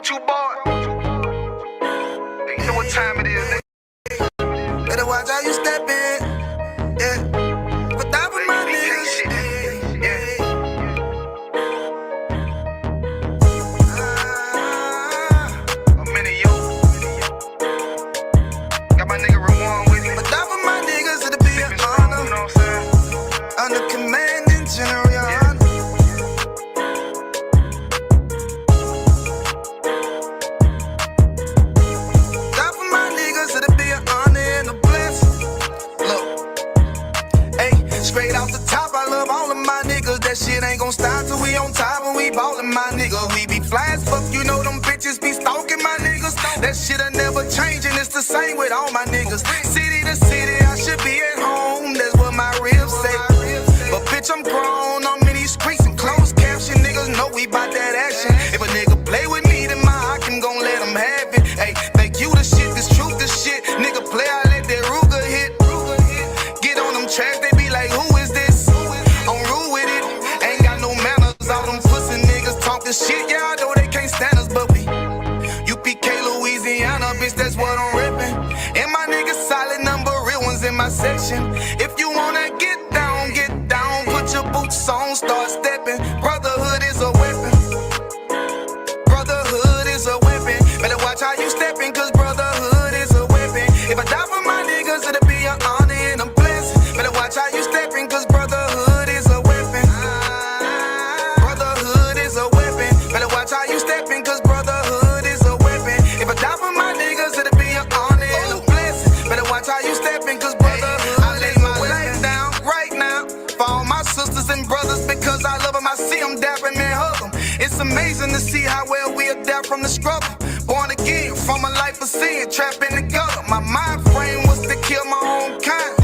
You boy. You know what time it is. Better watch how you step in. Yeah. But that was my niggas. Yeah. I'm in a yo. Got my nigga Ramon with me. But that was my niggas. It'll be an honor. You know what I'm saying? Under commanding General YAHANNA. Straight off the top, I love all of my niggas. That shit ain't gon' stop till we on top and we ballin' my nigga. We be fly as fuck, you know them bitches be stalking my niggas. That shit'll never change and it's the same with all my niggas. City to city, I should be at home, that's what my ribs say. But bitch, I'm grown, I'm in these streets and closed caption. Niggas know we bout that action. If a nigga play with me, then my Hakim gon' let him have it. Hey, think you the shit, this truth the shit. Nigga play, I let that Ruger hit. Get on them tracks, they be like, who is this? I'm rude with it, ain't got no manners. All them pussy niggas talk the shit, yeah, I know they can't stand us, but we U.P.K, Louisiana, bitch, that's what I'm reppin'. And my niggas solid, number real ones in my section. If you wanna get down, put your boots on, start steppin'. Brotherhood is a weapon. Brotherhood is a weapon. Better watch how you steppin', cause brotherhood is a weapon. If I die for my niggas, it'll be an honor and a blessing. Better watch how you steppin', cause brotherhood is a weapon. Brotherhood is a weapon. Better watch how you steppin', cause brotherhood is a weapon. If I die for my niggas, it'll be an honor and a blessing. Better watch how you steppin', cause brotherhood I lay my life down right now for all my sisters and brothers, because I love them. I see them dapping and hug them. It's amazing to see how well we adapt from the struggle. Born again from a life of sin, trapped in the gutter. My mind frame was to kill my own kind.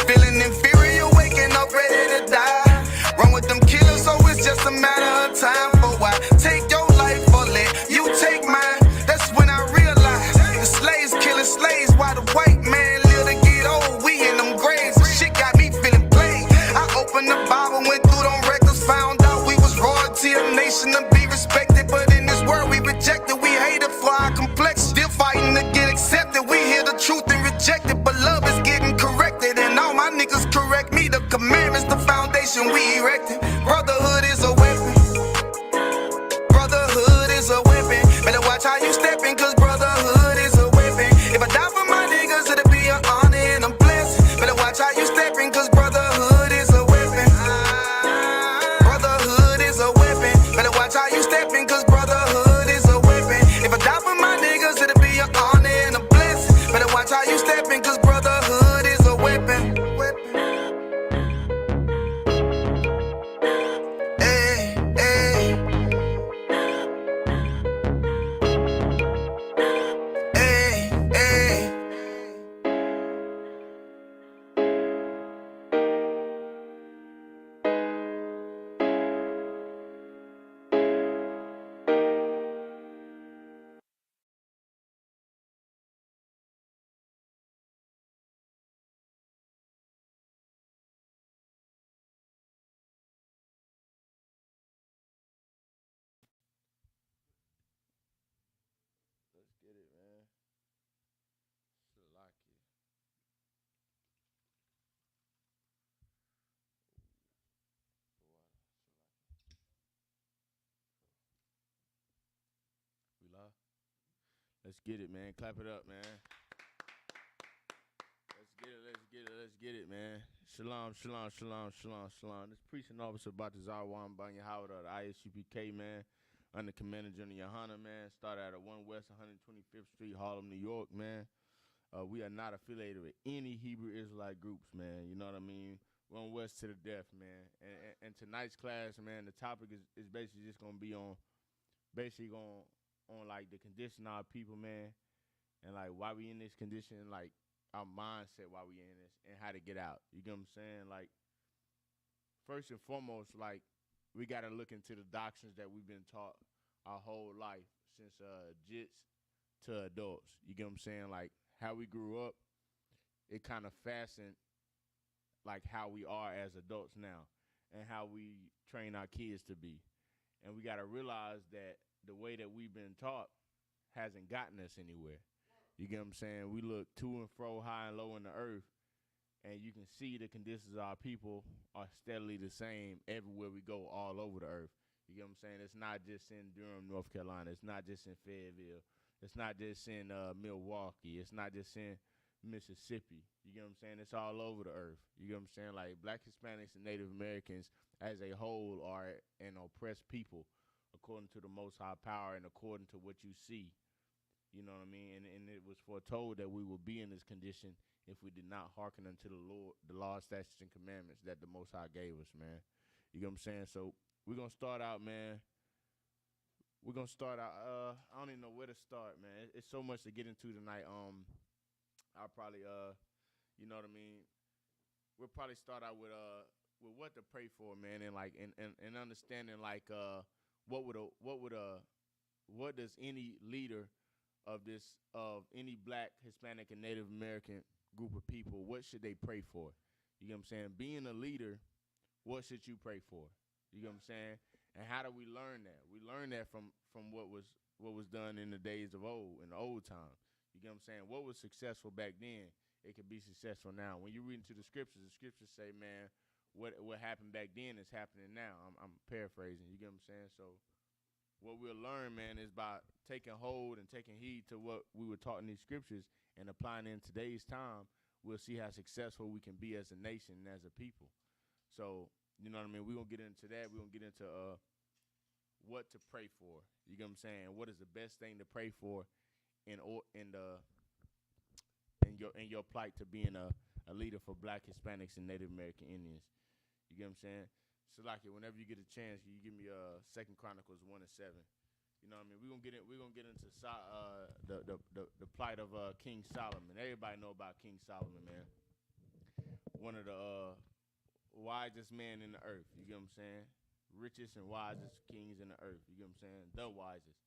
Feeling inferior, waking up ready to die. Run with them killers, so it's just a matter of time. For why take your life or let you take mine? That's when I realized the slaves killing slaves while the white man live to get old. We in them graves, the shit got me feeling played. I opened the Bible, went through them records, found out we was royalty, a nation to be respected. But in this world we rejected, we hated for our complex. Still fighting to get accepted. We hear the truth and reject it, but love is getting corrected. And all my niggas correct me. The commandments, the foundation we erected. Brotherhood is a weapon. Brotherhood is a weapon. Better watch how you steppin', cause brotherhood is a weapon. If I die for my niggas, it'll be an honor and a blessing. Better watch how you steppin', cause brotherhood is a weapon. Brotherhood is a weapon. Better watch how you steppin', cause brotherhood is a weapon. If I die for my niggas, it'll be an honor and a blessing. Better watch how you steppin', cause brotherhood is a weapon. Hey, hey. Hey, hey. Let's get it, man. Shalaki. We live? Let's get it, man. Clap it up, man. Let's get it, man. Shalom, shalom, shalom, shalom, shalom. This preaching officer about the Zarwan Banya Howard of the I.S.U.P.K, man. Under Commander General YAHANNA, man. Started at 1 West 125th Street, Harlem, New York, man. We are not affiliated with any Hebrew Israelite groups, man. You know what I mean? 1 West to the death, man. And tonight's class, man, the topic is basically just gonna be on like the condition of our people, man, and like why we in this condition, like our mindset why we in this, and how to get out. You get what I'm saying? Like, first and foremost, like, we gotta look into the doctrines that we've been taught our whole life since jits to adults. You get what I'm saying? Like, how we grew up, it kind of fastened like how we are as adults now, and how we train our kids to be. And we gotta realize that the way that we've been taught hasn't gotten us anywhere. You get what I'm saying? We look to and fro, high and low in the earth, and you can see the conditions of our people are steadily the same everywhere we go, all over the earth. You get what I'm saying? It's not just in Durham, North Carolina. It's not just in Fayetteville. It's not just in Milwaukee. It's not just in Mississippi. You get what I'm saying? It's all over the earth. You get what I'm saying? Like Black Hispanics and Native Americans as a whole are an oppressed people according to the Most High Power and according to what you see. You know what I mean? And it was foretold that we would be in this condition if we did not hearken unto the Lord, the law, statutes, and commandments that the Most High gave us, man. You get what I'm saying? So we're going to start out, man. We're going to start out. I don't even know where to start, man. It's so much to get into tonight. I'll probably, you know what I mean? We'll probably start out with what to pray for, man, and like and understanding like what does any leader of any Black, Hispanic, and Native American group of people, what should they pray for? You get what I'm saying? Being a leader, what should you pray for? You get what I'm saying? And how do we learn that? We learn that from what was done in the days of old, in the old times. You get what I'm saying? What was successful back then, it can be successful now. When you read into the scriptures say, man, what happened back then is happening now. I'm paraphrasing. You get what I'm saying? So what we'll learn, man, is by taking hold and taking heed to what we were taught in these scriptures and applying it in today's time, we'll see how successful we can be as a nation and as a people. So, you know what I mean? We're going to get into that. We're going to get into what to pray for. You get what I'm saying? What is the best thing to pray for in your plight to being a leader for Black, Hispanics, and Native American Indians? You get what I'm saying? So like it, whenever you get a chance, you give me 2 Chronicles 1:7. You know what I mean? We're gonna get into the plight of King Solomon. Everybody know about King Solomon, man. One of the wisest men in the earth. You get what I'm saying? Richest and wisest kings in the earth. You get what I'm saying? The wisest.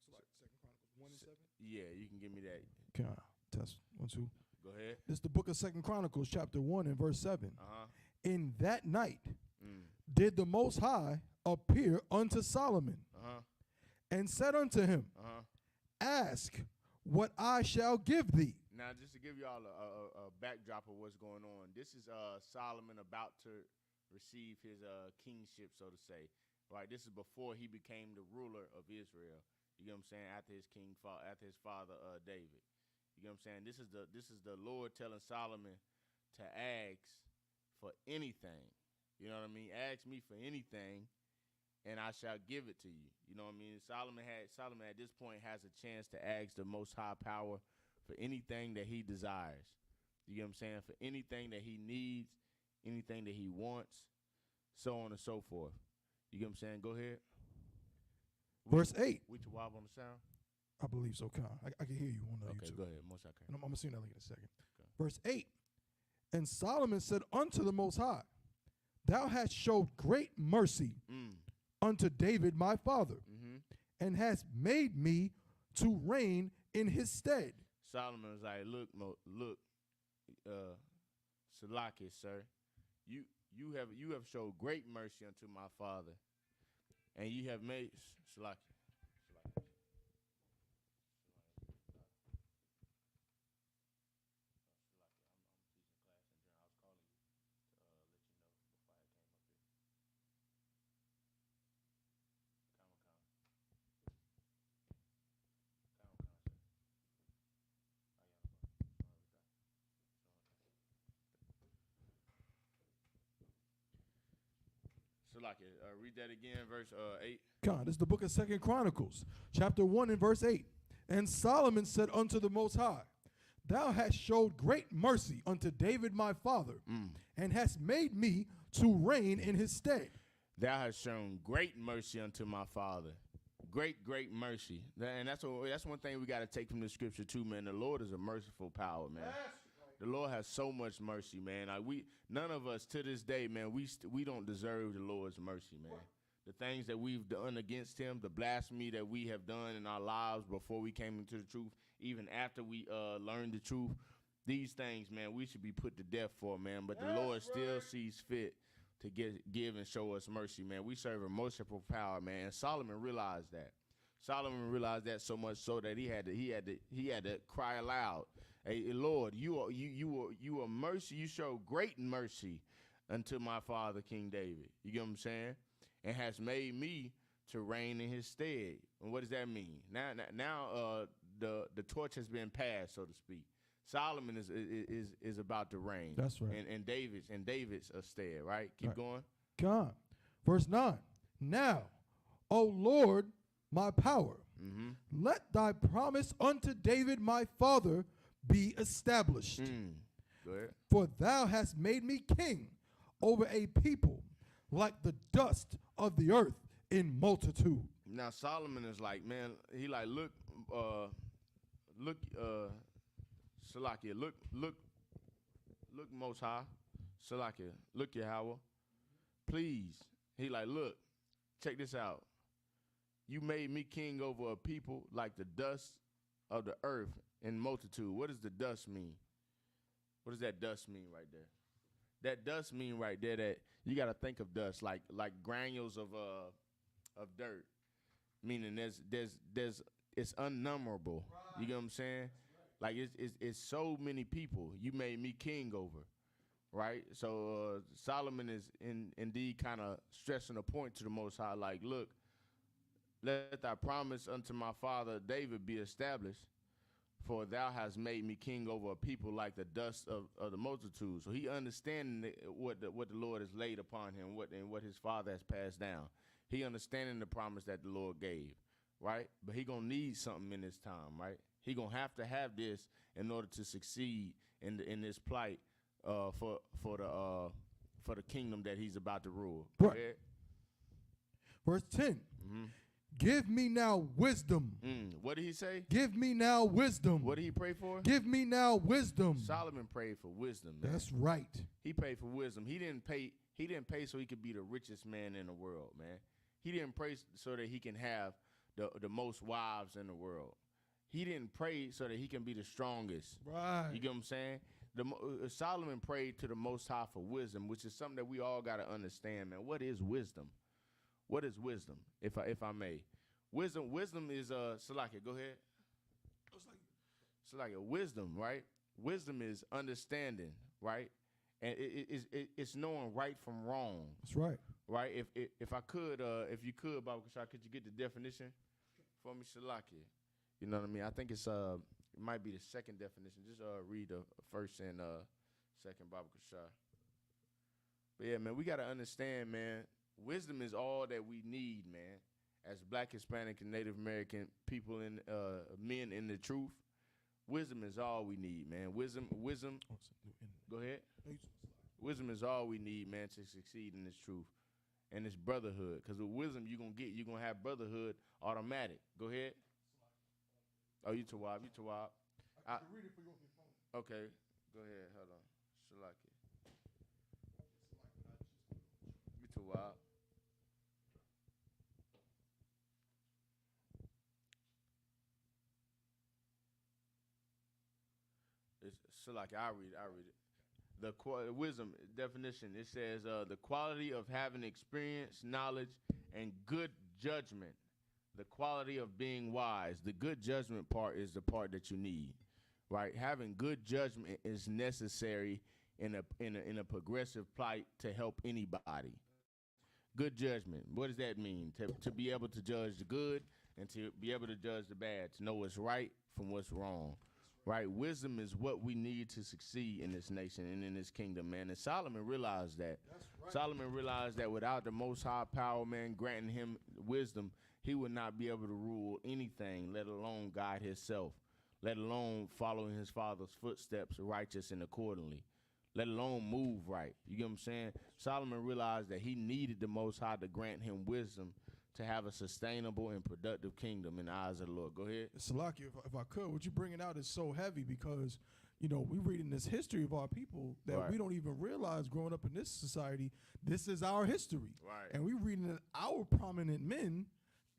So like 2 Chronicles 1:7. Yeah, you can give me that. Can I test 1, 2? Go ahead. This is the book of 2 Chronicles, chapter 1 and verse 7. In that night did the Most High appear unto Solomon and said unto him, ask what I shall give thee. Now, just to give you all a backdrop of what's going on, this is Solomon about to receive his kingship, so to say. Right, this is before he became the ruler of Israel. You get what I'm saying? After his father David. You get what I'm saying? This is the Lord telling Solomon to ask for anything. You know what I mean? Ask me for anything, and I shall give it to you. You know what I mean? Solomon at this point has a chance to ask the Most High Power for anything that he desires. You get what I'm saying? For anything that he needs, anything that he wants, so on and so forth. You get what I'm saying? Go ahead. Verse 8. We to wobble on the sound? I believe so, Khan. I can hear you on the Okay, YouTube. go ahead. Most I can. And I'm going to see that in a second. Okay. Verse 8. And Solomon said unto the Most High, thou hast showed great mercy unto David my father, and hast made me to reign in his stead. Solomon was like, look, Salaki, sir, you have showed great mercy unto my father, and you have made Salaki. Read that again, verse 8. God, this is the book of 2 Chronicles, chapter 1 and verse 8. And Solomon said unto the Most High, thou hast showed great mercy unto David my father, and hast made me to reign in his stead. Thou hast shown great mercy unto my father. Great mercy. And that's one thing we got to take from the scripture too, man. The Lord is a merciful power, man. The Lord has so much mercy, man. Like none of us to this day, man, we don't deserve the Lord's mercy, man. The things that we've done against him, the blasphemy that we have done in our lives before we came into the truth, even after we learned the truth, these things, man, we should be put to death for, man. But the Lord still sees fit to give and show us mercy, man. We serve a merciful power, man. And Solomon realized that. Solomon realized that so much so that he had to cry aloud. Hey, Lord, you are mercy. You show great mercy unto my father King David. You get what I'm saying? And has made me to reign in his stead. And what does that mean? Now, the torch has been passed, so to speak. Solomon is about to reign. That's right. And David's stead, right? Keep going. God. Verse 9. Now, O Lord, my power, let thy promise unto David my father be established. Go ahead. For thou hast made me king over a people like the dust of the earth in multitude. Now Solomon is like, man, he like, look, Salakia, look, Most High, Salakia, look, Yahweh, please. He like, look, check this out. You made me king over a people like the dust of the earth in multitude. What does the dust mean? What does that dust mean right there? That dust mean right there that you got to think of dust like granules of dirt, meaning there's it's unnumberable. Right. You get what I'm saying? Right. Like it's so many people you made me king over, right? So Solomon is indeed kind of stressing a point to the Most High, like, look, let thy promise unto my father David be established, for thou hast made me king over a people like the dust of the multitude. So he understanding what the Lord has laid upon him, what his father has passed down. He understanding the promise that the Lord gave, right? But he gonna need something in this time, right? He gonna have to have this in order to succeed in this plight for the kingdom that he's about to rule. Right. Verse 10. Give me now wisdom. What did he say? Give me now wisdom. What did he pray for? Give me now wisdom. Solomon prayed for wisdom, man. That's right. He prayed for wisdom. He didn't pay so he could be the richest man in the world, man. He didn't pray so that he can have the most wives in the world. He didn't pray so that he can be the strongest. Right. You get what I'm saying? Solomon prayed to the Most High for wisdom, which is something that we all got to understand, man. What is wisdom? What is wisdom, if I may? Wisdom is Salakia, go ahead. Salakia, wisdom, right? Wisdom is understanding, right? And it's knowing right from wrong. That's right. Right? If you could, Baba Kashar, could you get the definition for me, Salakia? You know what I mean? I think it might be the second definition. Just read the first and second, Baba Kashar. But yeah, man, we gotta understand, man. Wisdom is all that we need, man. As Black, Hispanic, and Native American people and men in the truth, wisdom is all we need, man. Wisdom. Go ahead. Wisdom is all we need, man, to succeed in this truth and this brotherhood. Because with wisdom, you're gonna have brotherhood automatic. Go ahead. Oh, you Tawab. I can read it for you on your phone. Okay. Go ahead. Hold on. Shalaki. You Tawab. Shalaki, I read it. The wisdom definition, it says the quality of having experience, knowledge, and good judgment. The quality of being wise. The good judgment part is the part that you need, right? Having good judgment is necessary in a progressive plight to help anybody. Good judgment. What does that mean? To be able to judge the good and to be able to judge the bad. To know what's right from what's wrong. Right? Wisdom is what we need to succeed in this nation and in this kingdom, man. And Solomon realized that. That's right. Solomon realized that without the Most High power, man, granting him wisdom, he would not be able to rule anything, let alone guide himself, let alone following his father's footsteps righteous and accordingly, let alone move right. You get what I'm saying? Solomon realized that he needed the Most High to grant him wisdom to have a sustainable and productive kingdom in the eyes of the Lord. Go ahead. Salaki, if I could, what you bringing out is so heavy because, we reading this history of our people that right. We don't even realize growing up in this society, this is our history. Right. And we reading that our prominent men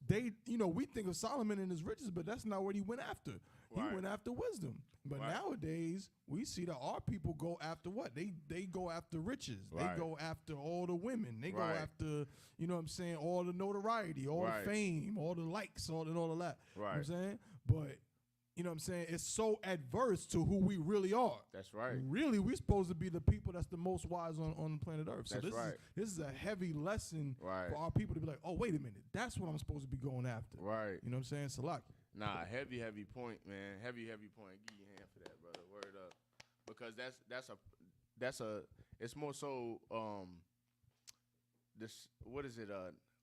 we think of Solomon and his riches, but that's not what he went after. He went after wisdom. But nowadays, we see that our people go after what? They go after riches. They go after all the women. They go after, you know what I'm saying, all the notoriety, all the fame, all the likes, all of that. You know what I'm saying? But, you know what I'm saying, it's so adverse to who we really are. That's right. Really, we're supposed to be the people that's the most wise on planet Earth. So this is a heavy lesson for our people to be like, oh, wait a minute. That's what I'm supposed to be going after. Right. You know what I'm saying? Salaki. Nah, heavy point, man. Heavy point. Give you a hand for that, brother. Word up. Because that's it's more so this, what is it?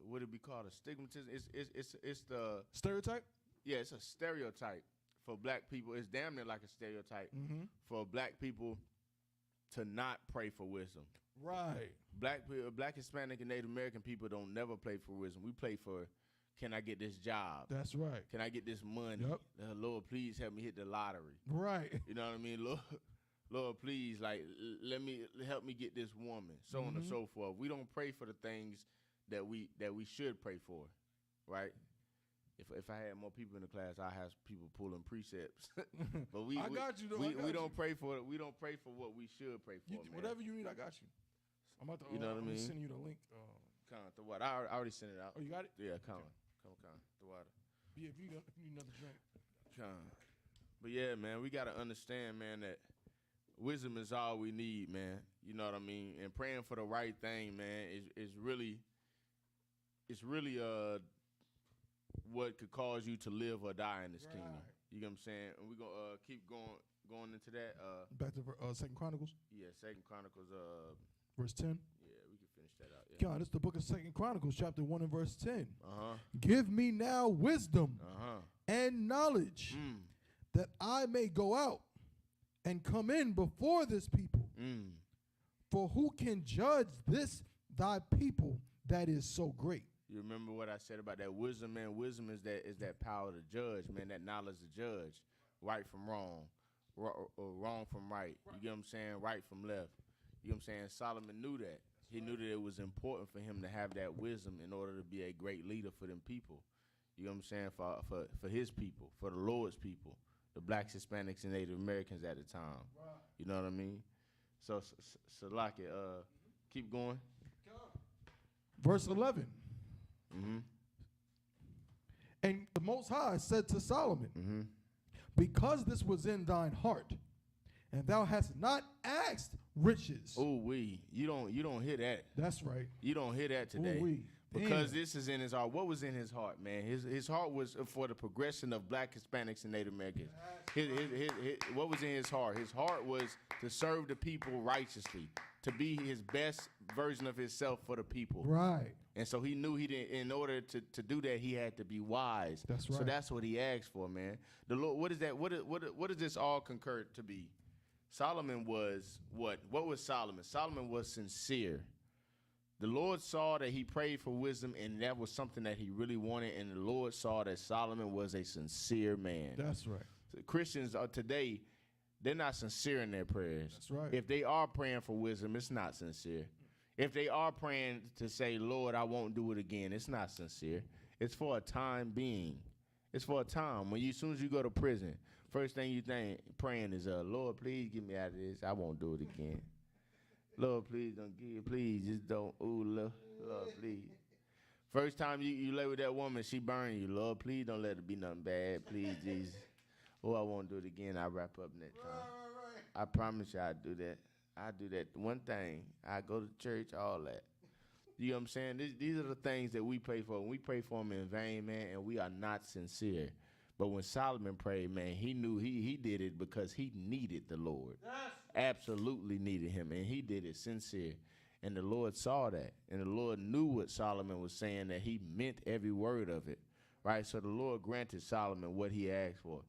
Would it be called a stigmatism? It's the stereotype? Yeah, it's a stereotype for black people. It's damn near like a stereotype for black people to not pray for wisdom. Right. Black, Hispanic, and Native American people don't never play for wisdom. We play for, can I get this job? That's right. Can I get this money? Yep. Lord, please help me hit the lottery. Right. You know what I mean? Lord, please, like, help me get this woman, so on and so forth. We don't pray for the things that we should pray for, right? If I had more people in the class, I have people pulling precepts. But we got you though. We don't pray for it. We don't pray for what we should pray for. Man. Whatever you need, I got you. I'm about to. You know what I mean? Send you the link. The water. I already sent it out. Oh, you got it? Yeah, come. The water. Yeah, if you need another drink. But yeah, man, we gotta understand, man, that wisdom is all we need, man. You know what I mean? And praying for the right thing, man, is really what could cause you to live or die in this kingdom. You know what I'm saying? And we're gonna keep going into that. Back to 2 Chronicles. Yeah, 2 Chronicles. Verse 10. Yeah, we can finish that out. Yeah. God, it's the book of 2 Chronicles, chapter 1 and verse 10. Give me now wisdom and knowledge, that I may go out and come in before this people. For who can judge this thy people that is so great? You remember what I said about that wisdom, man? Wisdom is that power to judge, man, that knowledge to judge right from wrong, wrong from right. You get what I'm saying? Right from left. You know what I'm saying? Solomon knew that. He knew that it was important for him to have that wisdom in order to be a great leader for them people. You know what I'm saying? For his people, for the Lord's people, the blacks, Hispanics, and Native Americans at the time. Right. You know what I mean? So like it. Keep going. Verse 11. And the Most High said to Solomon, because this was in thine heart, and thou hast not asked riches. You don't hear that. That's right. You don't hear that today. Because this is in his heart. What was in his heart, man? His heart was for the progression of black, Hispanics, and Native Americans. What was in his heart? His heart was to serve the people righteously, to be his best version of himself for the people. Right. And so he knew he didn't. In order to do that, he had to be wise. That's right. So that's what he asked for, man. The Lord. What is that? What does this all concur to be? Solomon was what? What was Solomon? Solomon was sincere. The Lord saw that he prayed for wisdom, and that was something that he really wanted. And the Lord saw that Solomon was a sincere man. That's right. So Christians are today, they're not sincere in their prayers. That's right. If they are praying for wisdom, it's not sincere. If they are praying to say, Lord, I won't do it again, it's not sincere. It's for a time being. It's for a time. As soon as you go to prison, first thing you think praying is, Lord, please get me out of this. I won't do it again. Lord, please don't give. Please just don't. Ooh, Lord, please. First time you lay with that woman, she burn you. Lord, please don't let it be nothing bad. Please, Jesus. Oh, I won't do it again. I'll wrap up next time. Right. I promise you I'll do that. I do that. One thing, I go to church, all that. You know what I'm saying? These are the things that we pray for. We pray for them in vain, man, and we are not sincere. But when Solomon prayed, man, he knew he did it because he needed the Lord. Yes. Absolutely needed him, and he did it sincere. And the Lord saw that, and the Lord knew what Solomon was saying, that he meant every word of it, right? So the Lord granted Solomon what he asked for.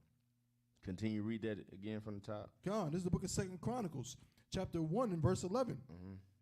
Continue, read that again from the top. God, this is the book of 2 Chronicles, chapter 1 and verse 11.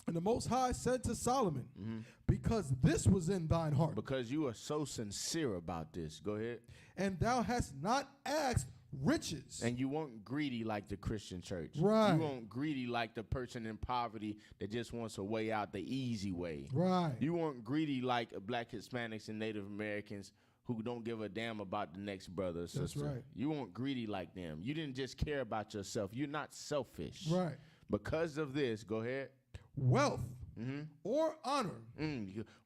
And the Most High said to Solomon, because this was in thine heart. Because you are so sincere about this. Go ahead. And thou hast not asked riches. And you weren't greedy like the Christian church. Right. You weren't greedy like the person in poverty that just wants a way out the easy way. Right. You weren't greedy like black Hispanics and Native Americans who don't give a damn about the next brother or sister. That's right. You weren't greedy like them. You didn't just care about yourself. You're not selfish. Right. Because of this, go ahead. Wealth or honor.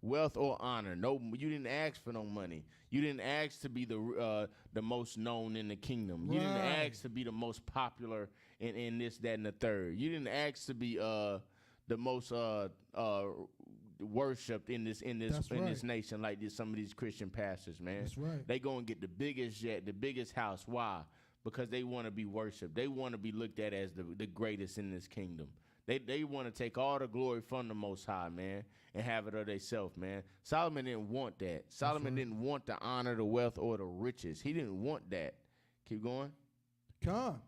Wealth or honor. No, you didn't ask for no money. You didn't ask to be the most known in the kingdom. You didn't ask to be the most popular in this, that, and the third. You didn't ask to be the most worshipped in this nation like some of these Christian pastors, man. That's right. They go and get the biggest jet, the biggest house. Why? Because they want to be worshipped. They want to be looked at as the greatest in this kingdom. They want to take all the glory from the Most High, man, and have it of themselves, man. Solomon didn't want that. Solomon didn't want the honor, the wealth, or the riches. He didn't want that. Keep going. Come.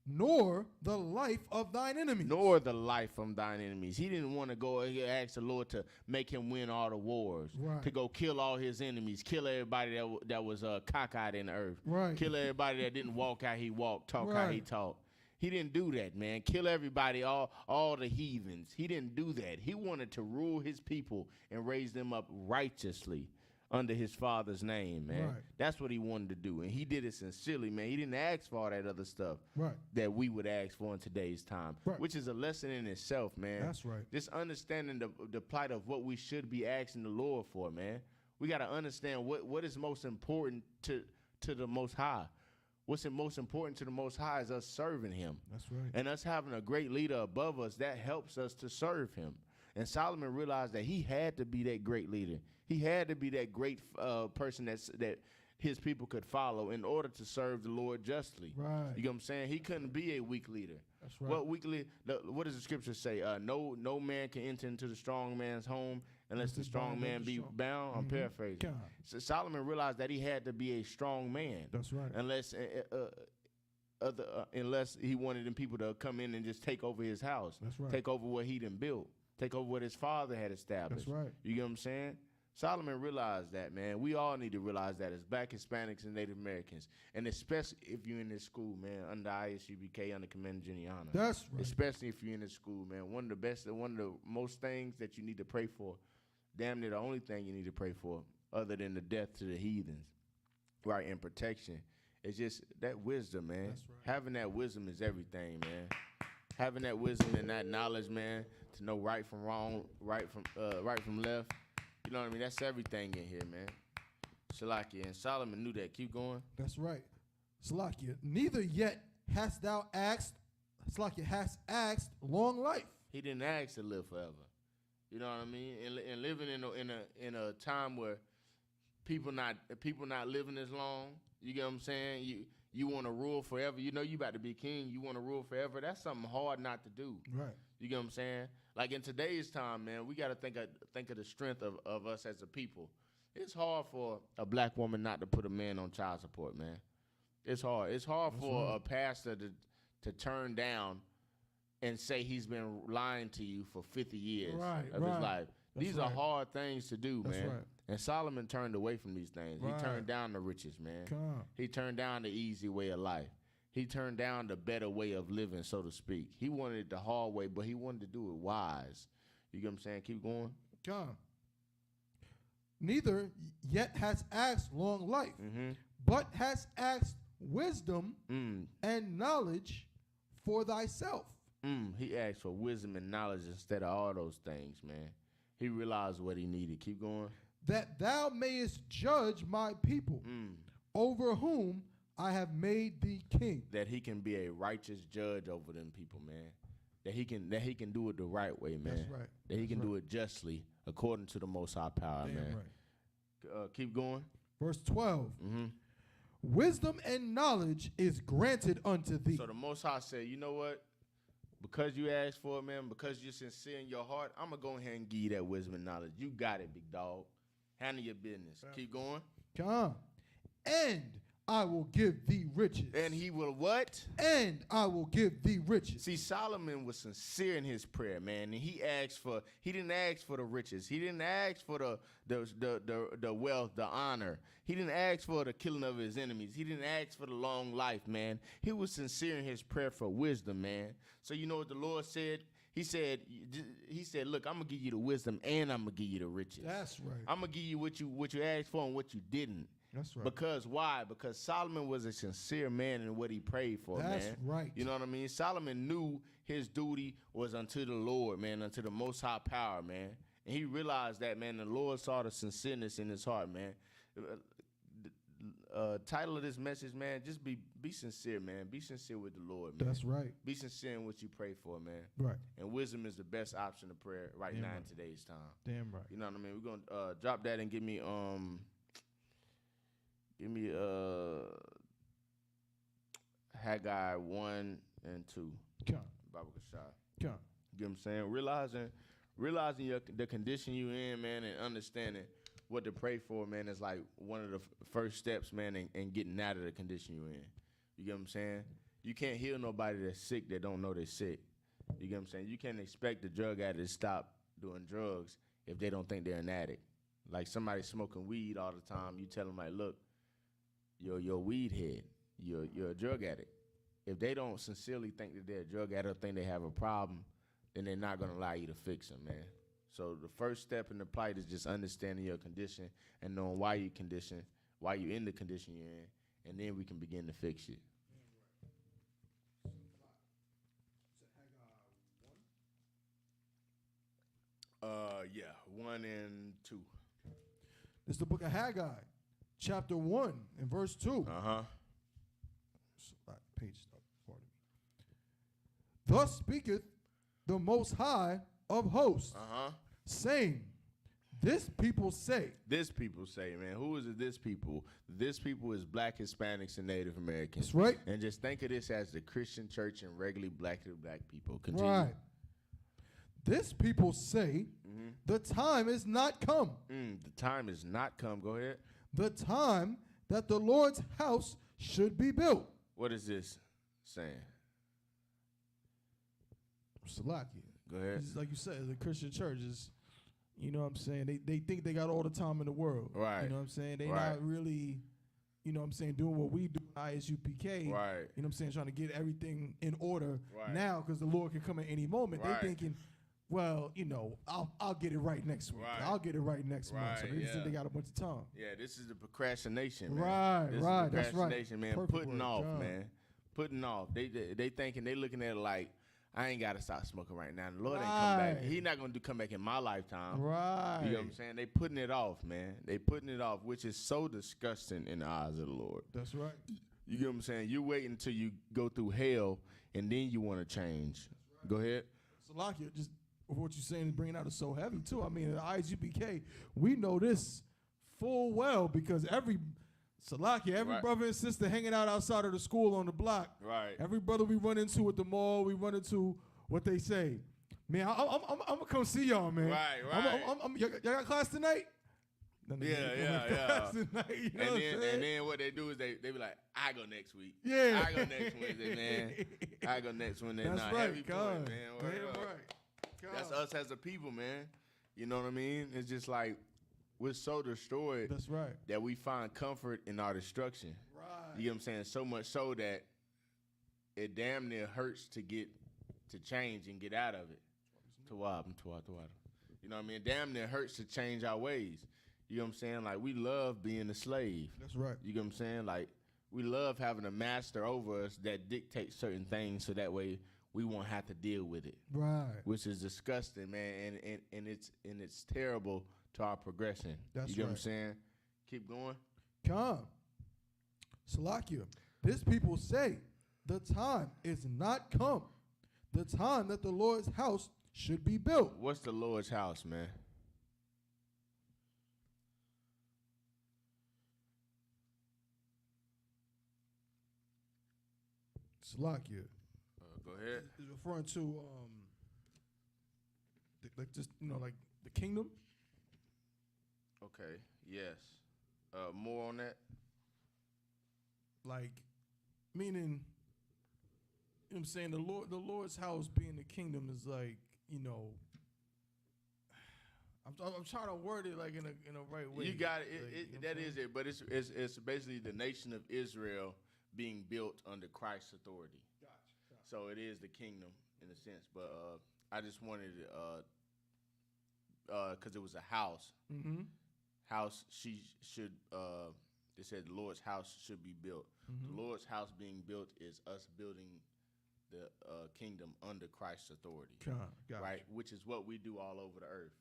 Nor the life of thine enemies. Nor the life of thine enemies. He didn't want to go and ask the Lord to make him win all the wars, to go kill all his enemies, kill everybody that was cockeyed in the earth, kill everybody that didn't walk how he walked, talk how he talked. He didn't do that, man. Kill everybody, all the heathens. He didn't do that. He wanted to rule his people and raise them up righteously under his father's name, man. That's what he wanted to do, and he did it sincerely, man. He didn't ask for all that other stuff that we would ask for in today's time, which is a lesson in itself, man. That's right. Just understanding the plight of what we should be asking the Lord for, man. We got to understand what is most important to the Most High. What's most important to the Most High is us serving him. That's right. And us having a great leader above us, that helps us to serve him. And Solomon realized that he had to be that great leader. He had to be that great person that his people could follow in order to serve the Lord justly. Right. You know what I'm saying? He couldn't be a weak leader. That's right. What does the scripture say? No man can enter into the strong man's home unless the strong man be bound. I'm paraphrasing. So Solomon realized that he had to be a strong man. That's right. Unless he wanted them people to come in and just take over his house. That's right. Take over what he done built. Take over what his father had established. That's right. You get what I'm saying? Solomon realized that, man. We all need to realize that as Black, Hispanics, and Native Americans. And especially if you're in this school, man, under I.S.U.P.K, under Command YAHANNA. That's right. Especially if you're in this school, man. One of the most things that you need to pray for, damn near the only thing you need to pray for, other than the death to the heathens, right, and protection, is just that wisdom, man. That's right. Having that wisdom is everything, man. Having that wisdom and that knowledge, man, to know right from wrong, right from left. You know what I mean? That's everything in here, man. Shalakia, and Solomon knew that. Keep going. That's right. Salakia, neither yet hast thou asked, Salakia, hast asked long life. He didn't ask to live forever. You know what I mean? And living in a time where people not living as long. You get what I'm saying? You want to rule forever. You know you about to be king. You want to rule forever. That's something hard not to do. Right. You get what I'm saying? Like in today's time, man, we got to think of the strength of us as a people. It's hard for a black woman not to put a man on child support, man. It's hard. It's hard for a pastor to turn down and say he's been lying to you for 50 years of his life. These are hard things to do, man. Right. And Solomon turned away from these things. He turned down the riches, man. He turned down the easy way of life. He turned down the better way of living, so to speak. He wanted it the hard way, but he wanted to do it wise. You get what I'm saying? Keep going. Neither yet has asked long life, but has asked wisdom and knowledge for thyself. He asked for wisdom and knowledge instead of all those things, man. He realized what he needed. Keep going. That thou mayest judge my people, over whom I have made thee king. That he can be a righteous judge over them people, man. That he can do it the right way, man. That's right. That he can do it justly according to the Most High power, man. Right. Keep going. Verse 12. Wisdom and knowledge is granted unto thee. So the Most High said, you know what? Because you asked for it, man, because you're sincere in your heart, I'm going to go ahead and give you that wisdom and knowledge. You got it, big dog. Handle your business. Keep going. Come. And I will give thee riches. And he will what? And I will give thee riches. See, Solomon was sincere in his prayer, man. And he didn't ask for the riches. He didn't ask for the wealth, the honor. He didn't ask for the killing of his enemies. He didn't ask for the long life, man. He was sincere in his prayer for wisdom, man. So you know what the Lord said? He said, look, I'm gonna give you the wisdom and I'm gonna give you the riches. That's right. I'm gonna give you what you asked for and what you didn't. That's right. Because why? Because Solomon was a sincere man in what he prayed for, man. That's right. You know what I mean? Solomon knew his duty was unto the Lord, man, unto the Most High Power, man. And he realized that, man. The Lord saw the sincereness in his heart, man. Title of this message, man, just be sincere, man. Be sincere with the Lord, man. That's right. Be sincere in what you pray for, man. Right. And wisdom is the best option of prayer right now in today's time. Damn right. You know what I mean? We're gonna drop that and give me Haggai 1 and 2. Come. Bible Kashai. Come. You know what I'm saying? Realizing the condition you in, man, and understanding what to pray for, man, is like one of the first steps, man, in getting out of the condition you in. You get what I'm saying? You can't heal nobody that's sick that don't know they're sick. You get what I'm saying? You can't expect the drug addict to stop doing drugs if they don't think they're an addict. Like somebody smoking weed all the time, you tell them like, look, you're a weed head. You're a drug addict. If they don't sincerely think that they're a drug addict or think they have a problem, then they're not going to allow you to fix them, man. So the first step in the plight is just understanding your condition and knowing why you're in the condition you're in, and then we can begin to fix it. Yeah, 1 and 2. It's the book of Haggai, chapter 1 and verse 2. Page up, pardon me. Thus speaketh the Most High of hosts, saying, this people say. This people say, man. Who is it, this people? This people is black Hispanics and Native Americans. That's right. And just think of this as the Christian church and regularly black people. Continue. Right. This people say, the time is not come. The time is not come. Go ahead. The time that the Lord's house should be built. What is this saying? Salakia. Go ahead. It's like you said, the Christian church is, you know what I'm saying, they think they got all the time in the world. Right. You know what I'm saying? They not really, you know what I'm saying, doing what we do, I.S.U.P.K. Right. You know what I'm saying, trying to get everything in order now because the Lord can come at any moment. They thinking, well, you know, I'll get it right next week. I'll get it right next month. So they just think they got a bunch of time. Yeah, this is the procrastination, man. Right, this right. Is the procrastination, man. Perfect Putting word, off, God. man. Putting off. They thinking, they looking at it like, I ain't got to stop smoking right now. The Lord ain't come back. He not going to come back in my lifetime. Right. You know what I'm saying? They putting it off, man. They putting it off, which is so disgusting in the eyes of the Lord. That's right. You get what I'm saying? You wait until you go through hell, and then you want to change. Go ahead. Salakia, just what you're saying is bringing out is so heavy, too. I mean, at I.S.U.P.K, we know this full well because every brother and sister hanging out outside of the school on the block. Right. Every brother we run into at the mall, we run into what they say. Man, I'm gonna come see y'all, man. Right. Y'all got class tonight? Yeah. Tonight, you know and then what they do is they be like, I go next week. Yeah. I go next Wednesday, man. I go next Wednesday. That's nah, right, heavy God. point, man. Damn right. God. That's us as a people, man. You know what I mean? It's just like we're so destroyed. That's right. That we find comfort in our destruction. Right. You know what I'm saying? So much so that it damn near hurts to change and get out of it. Tawab. You know what I mean? Damn near hurts to change our ways. You know what I'm saying? Like, we love being a slave. That's right. You know what I'm saying? Like, we love having a master over us that dictates certain things so that way we won't have to deal with it. Right. Which is disgusting, man, and it's terrible to our progression. That's you know right. what I'm saying? Keep going. Come. Salakia. This people say the time is not come. The time that the Lord's house should be built. What's the Lord's house, man? Salakia. Go ahead. Is referring to like just like the kingdom. Okay. Yes. More on that. Like, meaning, you know what I'm saying, the Lord's house being the kingdom is like, I'm trying to word it like in a right way. You got it. Like, that is it. But it's basically the nation of Israel being built under Christ's authority. Gotcha. So it is the kingdom in a sense. But I just wanted because it was a house. Mm-hmm. House she should. They said the Lord's house should be built. Mm-hmm. The Lord's house being built is us building the kingdom under Christ's authority, right? Which is what we do all over the earth.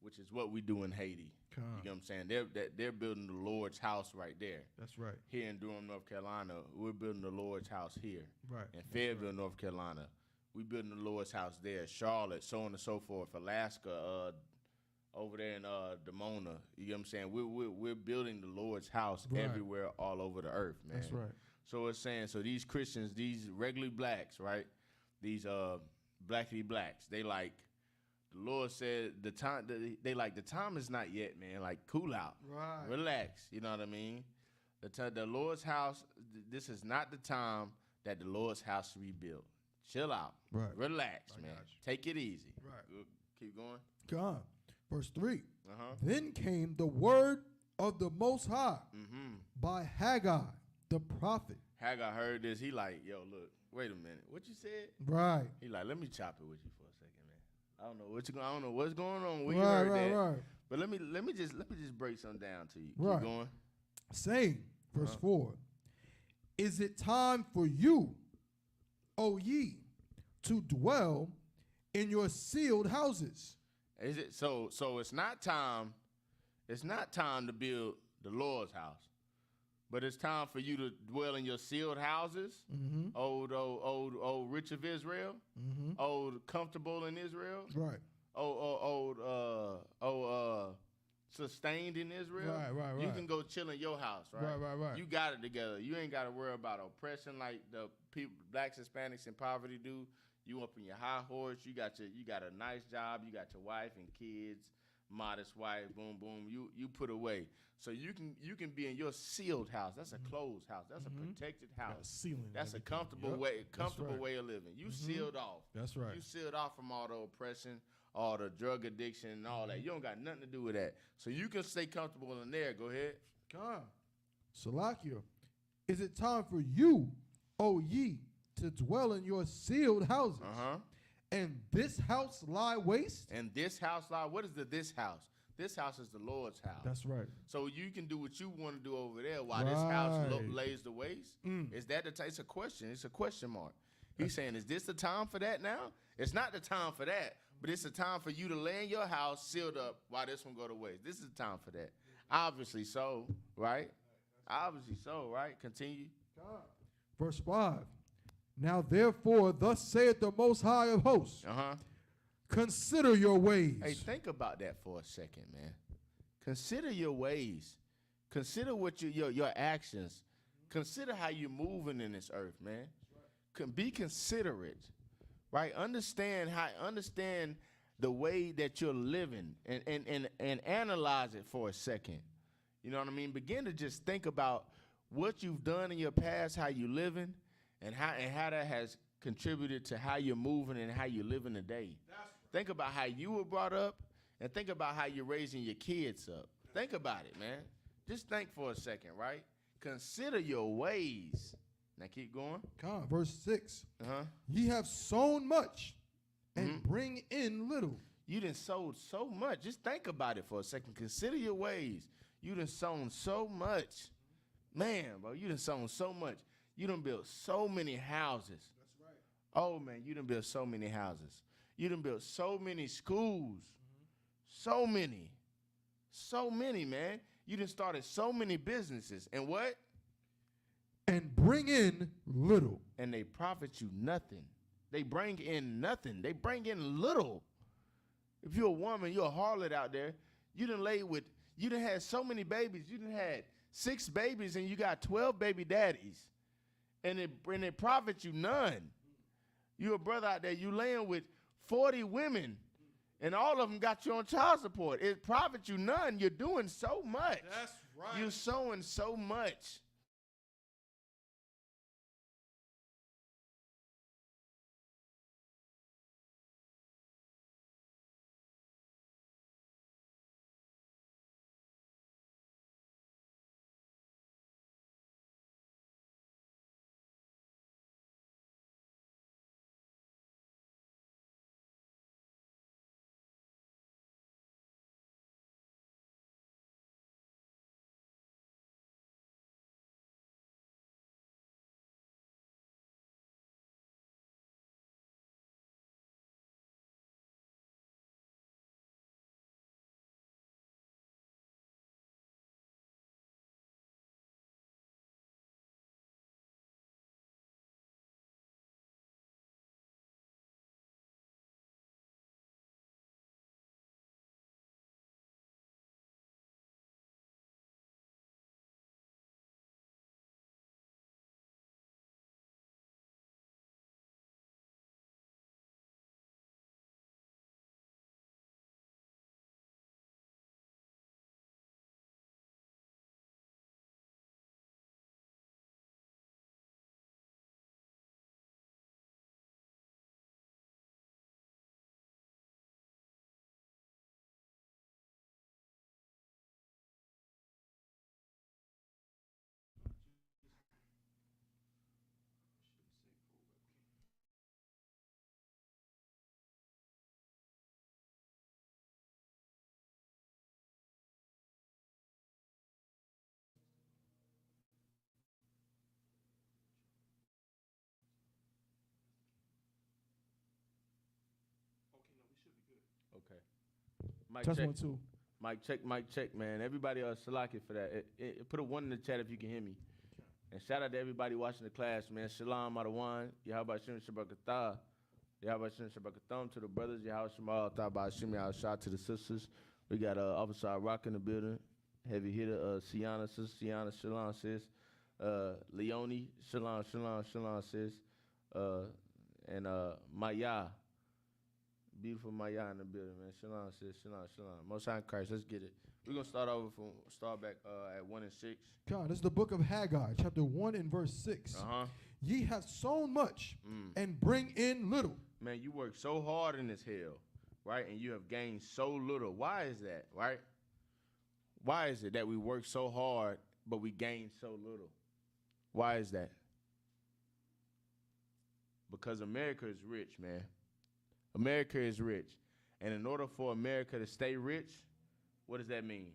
Which is what we do in Haiti. You know what I'm saying? They're building the Lord's house right there. That's right. Here in Durham, North Carolina, we're building the Lord's house here. Right. In Fayetteville, North Carolina, we're building the Lord's house there. Charlotte, so on and so forth. Alaska, over there in Dimona. You know what I'm saying? We're building the Lord's house everywhere all over the earth, man. That's right. So it's saying, so these Christians, these regular blacks, right? These blackity blacks, they like, the Lord said the time, they like, the time is not yet, man. Like, cool out. Right. Relax. You know what I mean? The Lord's house, this is not the time that the Lord's house should be built. Chill out. Right. Relax, man. Take it easy. Right. Good. Keep going. God. Verse 3. Uh-huh. Then came the word of the Most High by Haggai, the prophet. Haggai heard this. He like, yo, look, wait a minute. What you said? Right. He like, let me chop it with you for a second, man. I don't know what's going on when you heard that. Right. But let me just break something down to you. Right. Keep going. Saying, verse 4, is it time for you, O ye, to dwell in your sealed houses? Is it so it's not time to build the Lord's house. But it's time for you to dwell in your sealed houses, old rich of Israel, old comfortable in Israel, right? Old sustained in Israel. Right. You can go chill in your house, right? Right. You got it together. You ain't got to worry about oppression like the people, blacks, Hispanics, and poverty do. You up in your high horse. You got a nice job. You got your wife and kids, modest wife. Boom, boom. You put away. So you can be in your sealed house. That's a closed house. That's a protected house. That's a comfortable way of living. You sealed off. That's right. You sealed off from all the oppression, all the drug addiction, and all that. You don't got nothing to do with that. So you can stay comfortable in there. Go ahead. Come. Salakia, is it time for you, O ye, to dwell in your sealed houses? And this house lie waste? And this house lie. What is this house? This house is the Lord's house. That's right. So you can do what you want to do over there while this house lays the waste. Is that the time? It's a question. It's a question mark. He's saying, is this the time for that now? It's not the time for that, but it's the time for you to lay in your house sealed up while this one go to waste. This is the time for that. Obviously so, right? Obviously so, right? Continue. Verse 5. Now therefore, thus saith the Most High of hosts, consider your ways. Hey, think about that for a second, man. Consider your ways. Consider what your actions. Consider how you're moving in this earth, man. Be considerate, right? Understand the way that you're living and analyze it for a second. You know what I mean? Begin to just think about what you've done in your past, how you living, and how that has contributed to how you're moving and how you're living today. Think about how you were brought up, and think about how you're raising your kids up. Think about it, man. Just think for a second, right? Consider your ways. Now keep going. Verse 6. Ye have sown much and bring in little. You done sowed so much. Just think about it for a second. Consider your ways. You done sown so much. Man, bro, you done sown so much. You done built so many houses. That's right. Oh, man, you done built so many houses. You done built so many schools. So many. So many, man. You done started so many businesses. And what? And bring in little. And they profit you nothing. They bring in nothing. They bring in little. If you're a woman, you're a harlot out there, you done had so many babies. You done had 6 babies and you got 12 baby daddies. And it profits you none. You're a brother out there, you laying with 40 women, and all of them got you on child support. It profits you none. You're doing so much. That's right. You're sowing so much. Mic Test check. 1, 2. Mic check, man. Everybody Salaki for that. Put a 1 in the chat if you can hear me. And shout out to everybody watching the class, man. Shalom, Adawan. Yahweh Shem Shabakatah. Yahweh Shem Shabakatham to the brothers. Yahweh Shem Al Shem Al to the sisters. We got Officer Rock in the building. Heavy hitter, Sienna, Sister Sienna, Shalom, sis. Leonie, Shalom, sis. And Maya. Beautiful Maya in the building, man. Shalom, sis. Shalom. Most High in Christ. Let's get it. We're going to start back at 1 and 6. God, this is the book of Haggai, chapter 1 and verse 6. Ye have sown much and bring in little. Man, you work so hard in this hell, right? And you have gained so little. Why is that, right? Why is it that we work so hard, but we gain so little? Why is that? Because America is rich, man. America is rich. And in order for America to stay rich, what does that mean?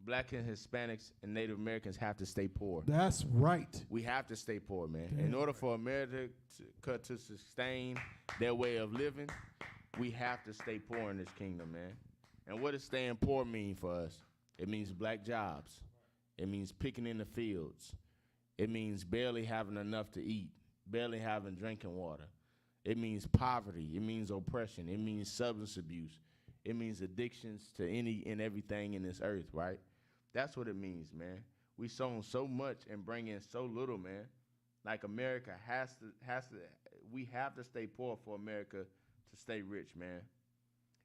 Black and Hispanics and Native Americans have to stay poor. That's right. We have to stay poor, man. Damn. In order for America to sustain their way of living, we have to stay poor in this kingdom, man. And what does staying poor mean for us? It means black jobs. It means picking in the fields. It means barely having enough to eat, barely having drinking water. It means poverty. It means oppression. It means substance abuse. It means addictions to any and everything in this earth, right? That's what it means, man. We sown so much and bring in so little, man. Like America we have to stay poor for America to stay rich, man.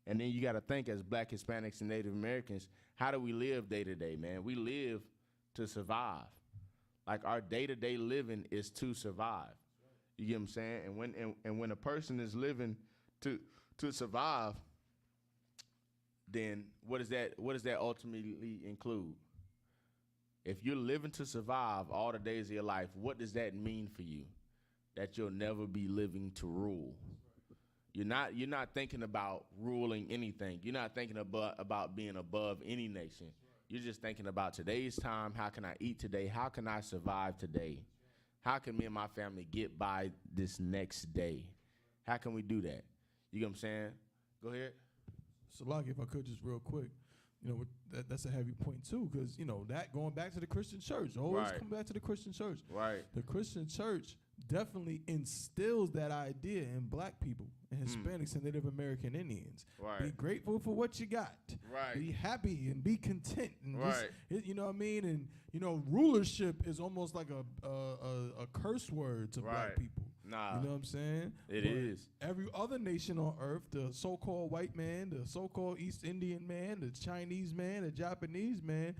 And then you got to think as Black, Hispanics, and Native Americans, how do we live day to day, man? We live to survive. Like our day-to-day living is to survive. You get what I'm saying? And when a person is living to survive, then what does that ultimately include? If you're living to survive all the days of your life, what does that mean for you? That you'll never be living to rule. You're not thinking about ruling anything. You're not thinking about being above any nation. You're just thinking about today's time. How can I eat today? How can I survive today? How can me and my family get by this next day? How can we do that? You get what I'm saying? Go ahead. Salaki, if I could just real quick, that's a heavy point too, because that going back to the Christian church, always come back to the Christian church. Right. The Christian church definitely instills that idea in black people and Hispanics and Native American Indians. Right. Be grateful for what you got. Right. Be happy and be content. And right. Just, you know what I mean? And rulership is almost like a curse word to black people. Nah. You know what I'm saying? It is. Every other nation on earth, the so-called white man, the so-called East Indian man, the Chinese man, the Japanese man,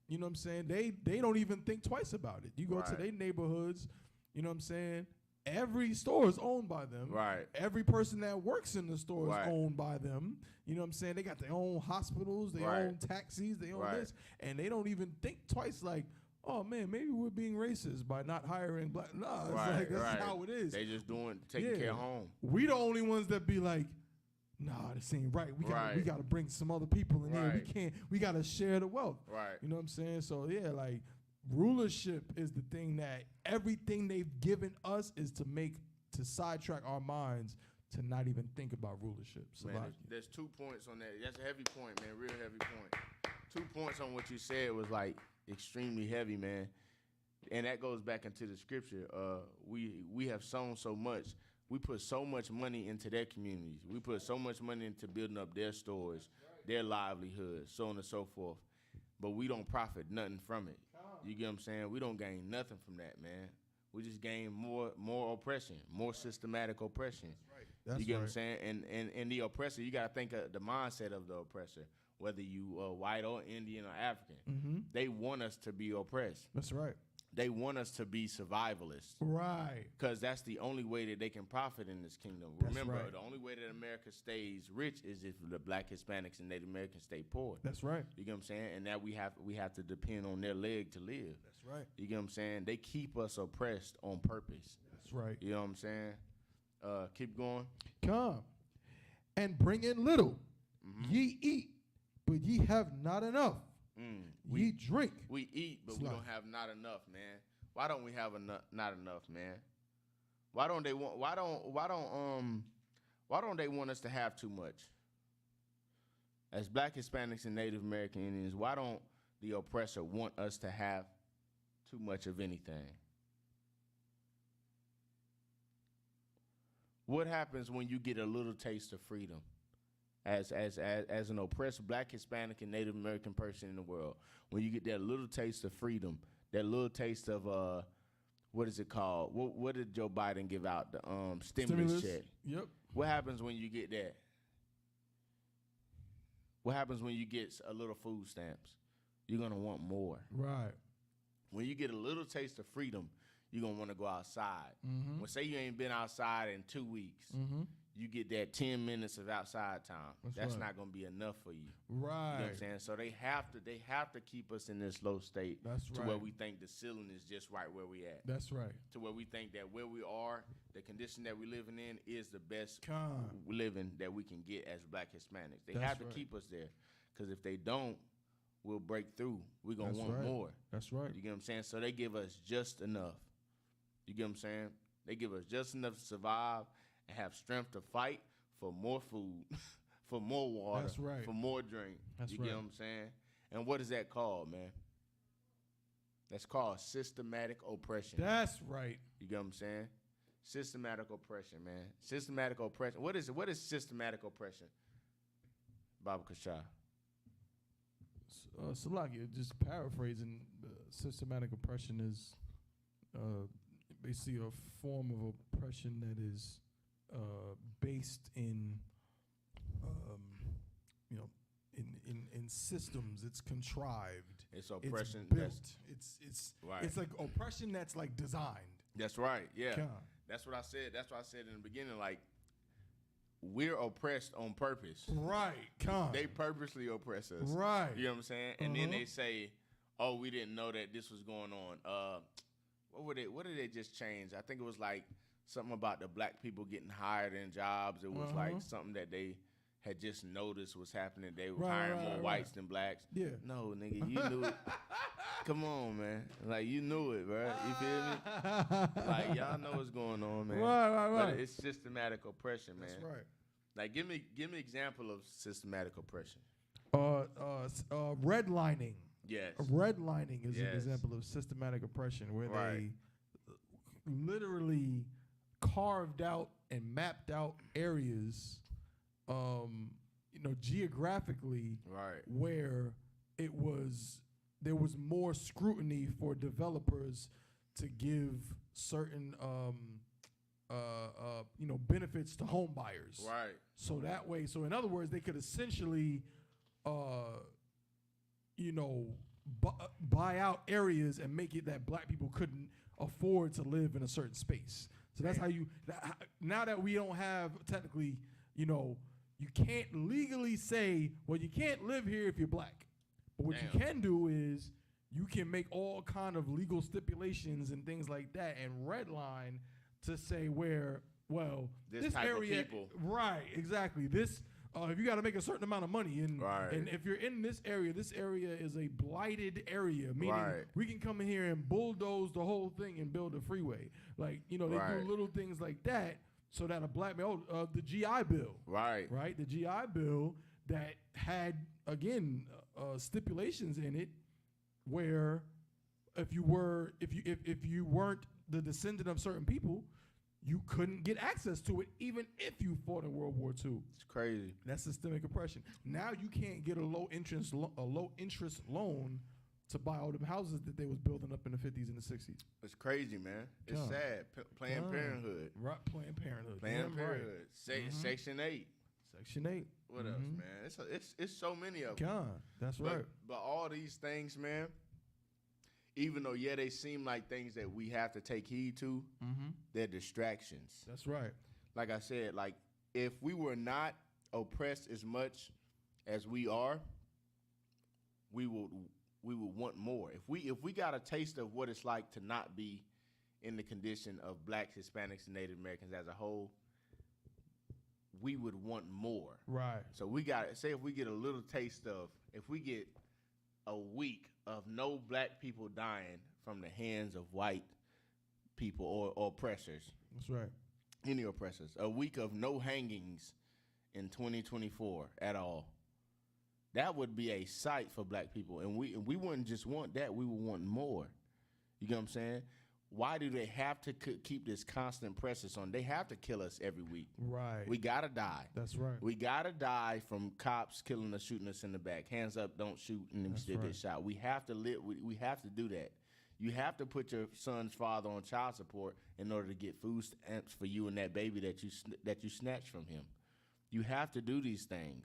you know what I'm saying? They don't even think twice about it. You go to their neighborhoods, you know what I'm saying? Every store is owned by them. Right. Every person that works in the store is owned by them. You know what I'm saying? They got their own hospitals, their own taxis, they own this. And they don't even think twice like, oh man, maybe we're being racist by not hiring black. Nah, it's like that's how it is. They just taking care of home. We the only ones that be like, nah, this ain't right. We gotta bring some other people in here. We gotta share the wealth. Right. You know what I'm saying? So yeah, like rulership is the thing that everything they've given us is to sidetrack our minds to not even think about rulership. So man, there's 2 points on that. That's a heavy point, man. Real heavy point. 2 points on what you said was like extremely heavy, man. And that goes back into the scripture. We have sown so much. We put so much money into their communities. We put so much money into building up their stores, their livelihoods, so on and so forth. But we don't profit nothing from it. You get what I'm saying? We don't gain nothing from that, man. We just gain more oppression, more systematic oppression. That's you get what I'm saying? And the oppressor, you got to think of the mindset of the oppressor, whether you white or Indian or African. Mm-hmm. They want us to be oppressed. That's right. They want us to be survivalists. Right. Because that's the only way that they can profit in this kingdom. Remember, the only way that America stays rich is if the Black, Hispanics, and Native Americans stay poor. That's right. You get what I'm saying? And that we have to depend on their leg to live. That's right. You get what I'm saying? They keep us oppressed on purpose. That's right. You know what I'm saying? Keep going. Come and bring in little. Mm-hmm. Ye eat, but ye have not enough. Ye drink. We eat, but we don't have not enough, man. Why don't we have not enough, man? Why don't they want? Why don't they want us to have too much? as Black Hispanics and Native American Indians, why don't the oppressor want us to have too much of anything? What happens when you get a little taste of freedom as an oppressed Black, Hispanic, and Native American person in the world? When you get that little taste of freedom, that little taste of what is it called? What did Joe Biden give out? The stimulus check. Yep. What happens when you get that? What happens when you get a little food stamps? You're gonna want more. Right. When you get a little taste of freedom, you're gonna want to go outside. Mm-hmm. When say you ain't been outside in 2 weeks, you get that 10 minutes of outside time. That's right. not gonna be enough for you. Right. You know what I'm saying? So they have to keep us in this low state to where we think the ceiling is just right where we at. That's right. To where we think that where we are, the condition that we're living in is the best Con. living that we can get as Black Hispanics. They That's have to right. keep us there, because if they don't, we'll break through. We're gonna want right. more. That's right. You get what I'm saying? So they give us just enough. You get what I'm saying? They give us just enough to survive and have strength to fight for more food, for more water, That's right. for more drink. That's you right. get what I'm saying? And what is that called, man? That's called systematic oppression. That's right. You get what I'm saying? Systematic oppression, man. Systematic oppression. What is it? What is systematic oppression? Baba Kasha. Salaki, just paraphrasing, systematic oppression is basically a form of oppression that is based in, in systems. It's contrived. It's oppression. It's built. It's right. It's like oppression that's like designed. That's right. Yeah. God. That's what I said. That's what I said in the beginning. Like, we're oppressed on purpose. Right. Con. They purposely oppress us. Right. You know what I'm saying? And then they say, "Oh, we didn't know that this was going on." What did they just change? I think it was like something about the Black people getting hired in jobs. It was like something that they had just noticed was happening. They were hiring more whites than Blacks. Yeah. No, nigga, you knew it. Come on, man. Like, you knew it, bro. You feel me? Like, y'all know what's going on, man. Right. But it's systematic oppression, man. That's right. Like, give me an example of systematic oppression. Redlining. Yes. Redlining is an Yes. example of systematic oppression, where Right. they literally carved out and mapped out areas, geographically, Right. where there was more scrutiny for developers to give certain benefits to home buyers. Right. So that way, in other words, they could essentially, buy out areas and make it that Black people couldn't afford to live in a certain space. So that's how now that we don't have technically, you can't legally say, well, you can't live here if you're Black. But what you can do is you can make all kind of legal stipulations and things like that and redline to say where, well, This type of area, people. right, exactly. This, if you got to make a certain amount of money, and if you're in this area is a blighted area, meaning we can come in here and bulldoze the whole thing and build a freeway. Like, they do little things like that so that a Black man, the GI Bill, right, the GI Bill that had again stipulations in it where if you weren't the descendant of certain people, you couldn't get access to it, even if you fought in World War II. It's crazy. That's systemic oppression. Now you can't get a low interest loan to buy all them houses that they was building up in the 50s and the 60s. It's crazy, man. It's sad. Planned Parenthood. Right, Planned Parenthood. Planned Parenthood. Section 8. Section 8. What else, man? It's so many of them. God, that's right. But all these things, man, even though, they seem like things that we have to take heed to, they're distractions. That's right. Like I said, like, if we were not oppressed as much as we are, we would want more. If we got a taste of what it's like to not be in the condition of Blacks, Hispanics, and Native Americans as a whole, we would want more. Right. So we got to say, if we get a little taste of, if we get a week of no Black people dying from the hands of white people or oppressors. That's right. Any oppressors. A week of no hangings in 2024 at all. That would be a sight for black people. And we wouldn't just want that. We would want more. You get what I'm saying? Why do they have to keep this constant pressure on? They have to kill us every week. Right. We got to die. That's right. We got to die from cops killing us, shooting us in the back. Hands up, don't shoot, and then we still get shot. We have to live. We have to do that. You have to put your son's father on child support in order to get food stamps for you and that baby that you snatched from him. You have to do these things.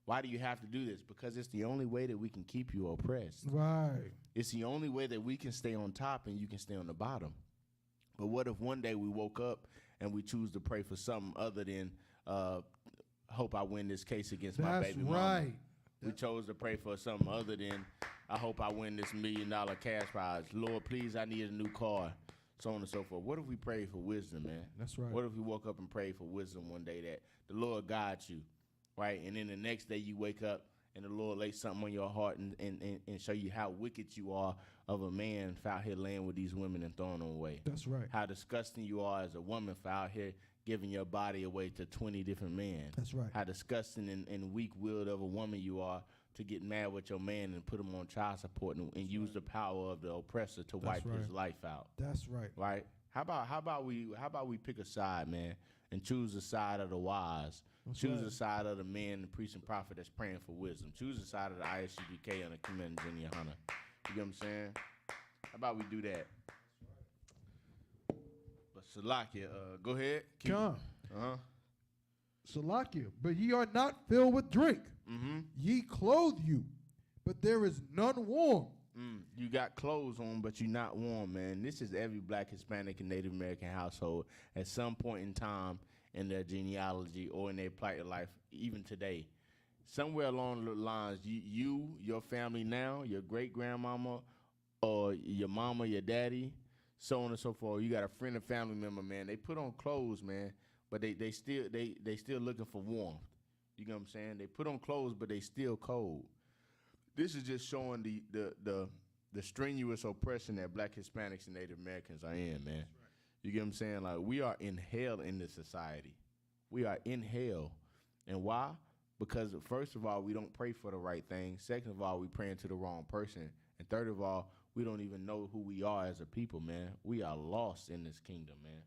Why do you have to do this? Because it's the only way that we can keep you oppressed. Right. It's the only way that we can stay on top and you can stay on the bottom. But what if one day we woke up and we choose to pray for something other than hope I win this case against my baby mama? Right. We chose to pray for something other than I hope I win this $1 million cash prize. Lord, please, I need a new car. So on and so forth. What if we prayed for wisdom, man? That's right. What if we woke up and prayed for wisdom one day that the Lord guides you, right? And then the next day you wake up and the Lord lays something on your heart and show you how wicked you are of a man for out here laying with these women and throwing them away. That's right. How disgusting you are as a woman for out here giving your body away to 20 different men. That's right. How disgusting and weak-willed of a woman you are to get mad with your man and put him on child support and use the power of the oppressor to wipe his life out. That's right. Right? How about we pick a side, man, and choose the side of the wise. Choose the side of the man, the priest and prophet that's praying for wisdom. Choose the side of the I.S.U.P.K and the Commander in YAHANNA. You get what I'm saying? How about we do that? But Salakia, go ahead. Come. Uh-huh. Salakia, but ye are not filled with drink. Mm-hmm. Ye clothe you, but there is none warm. You got clothes on, but you're not warm, man. This is every black, Hispanic, and Native American household at some point in time in their genealogy or in their plighted life, even today. Somewhere along the lines, your family now, your great-grandmama, or your mama, your daddy, so on and so forth. You got a friend or family member, man. They put on clothes, man, but they still looking for warmth. You know what I'm saying? They put on clothes, but they still cold. This is just showing the strenuous oppression that black Hispanics and Native Americans are in, man. You get what I'm saying? Like, we are in hell in this society. We are in hell. And why? Because first of all, we don't pray for the right thing. Second of all, we praying to the wrong person. And third of all, we don't even know who we are as a people, man. We are lost in this kingdom, man.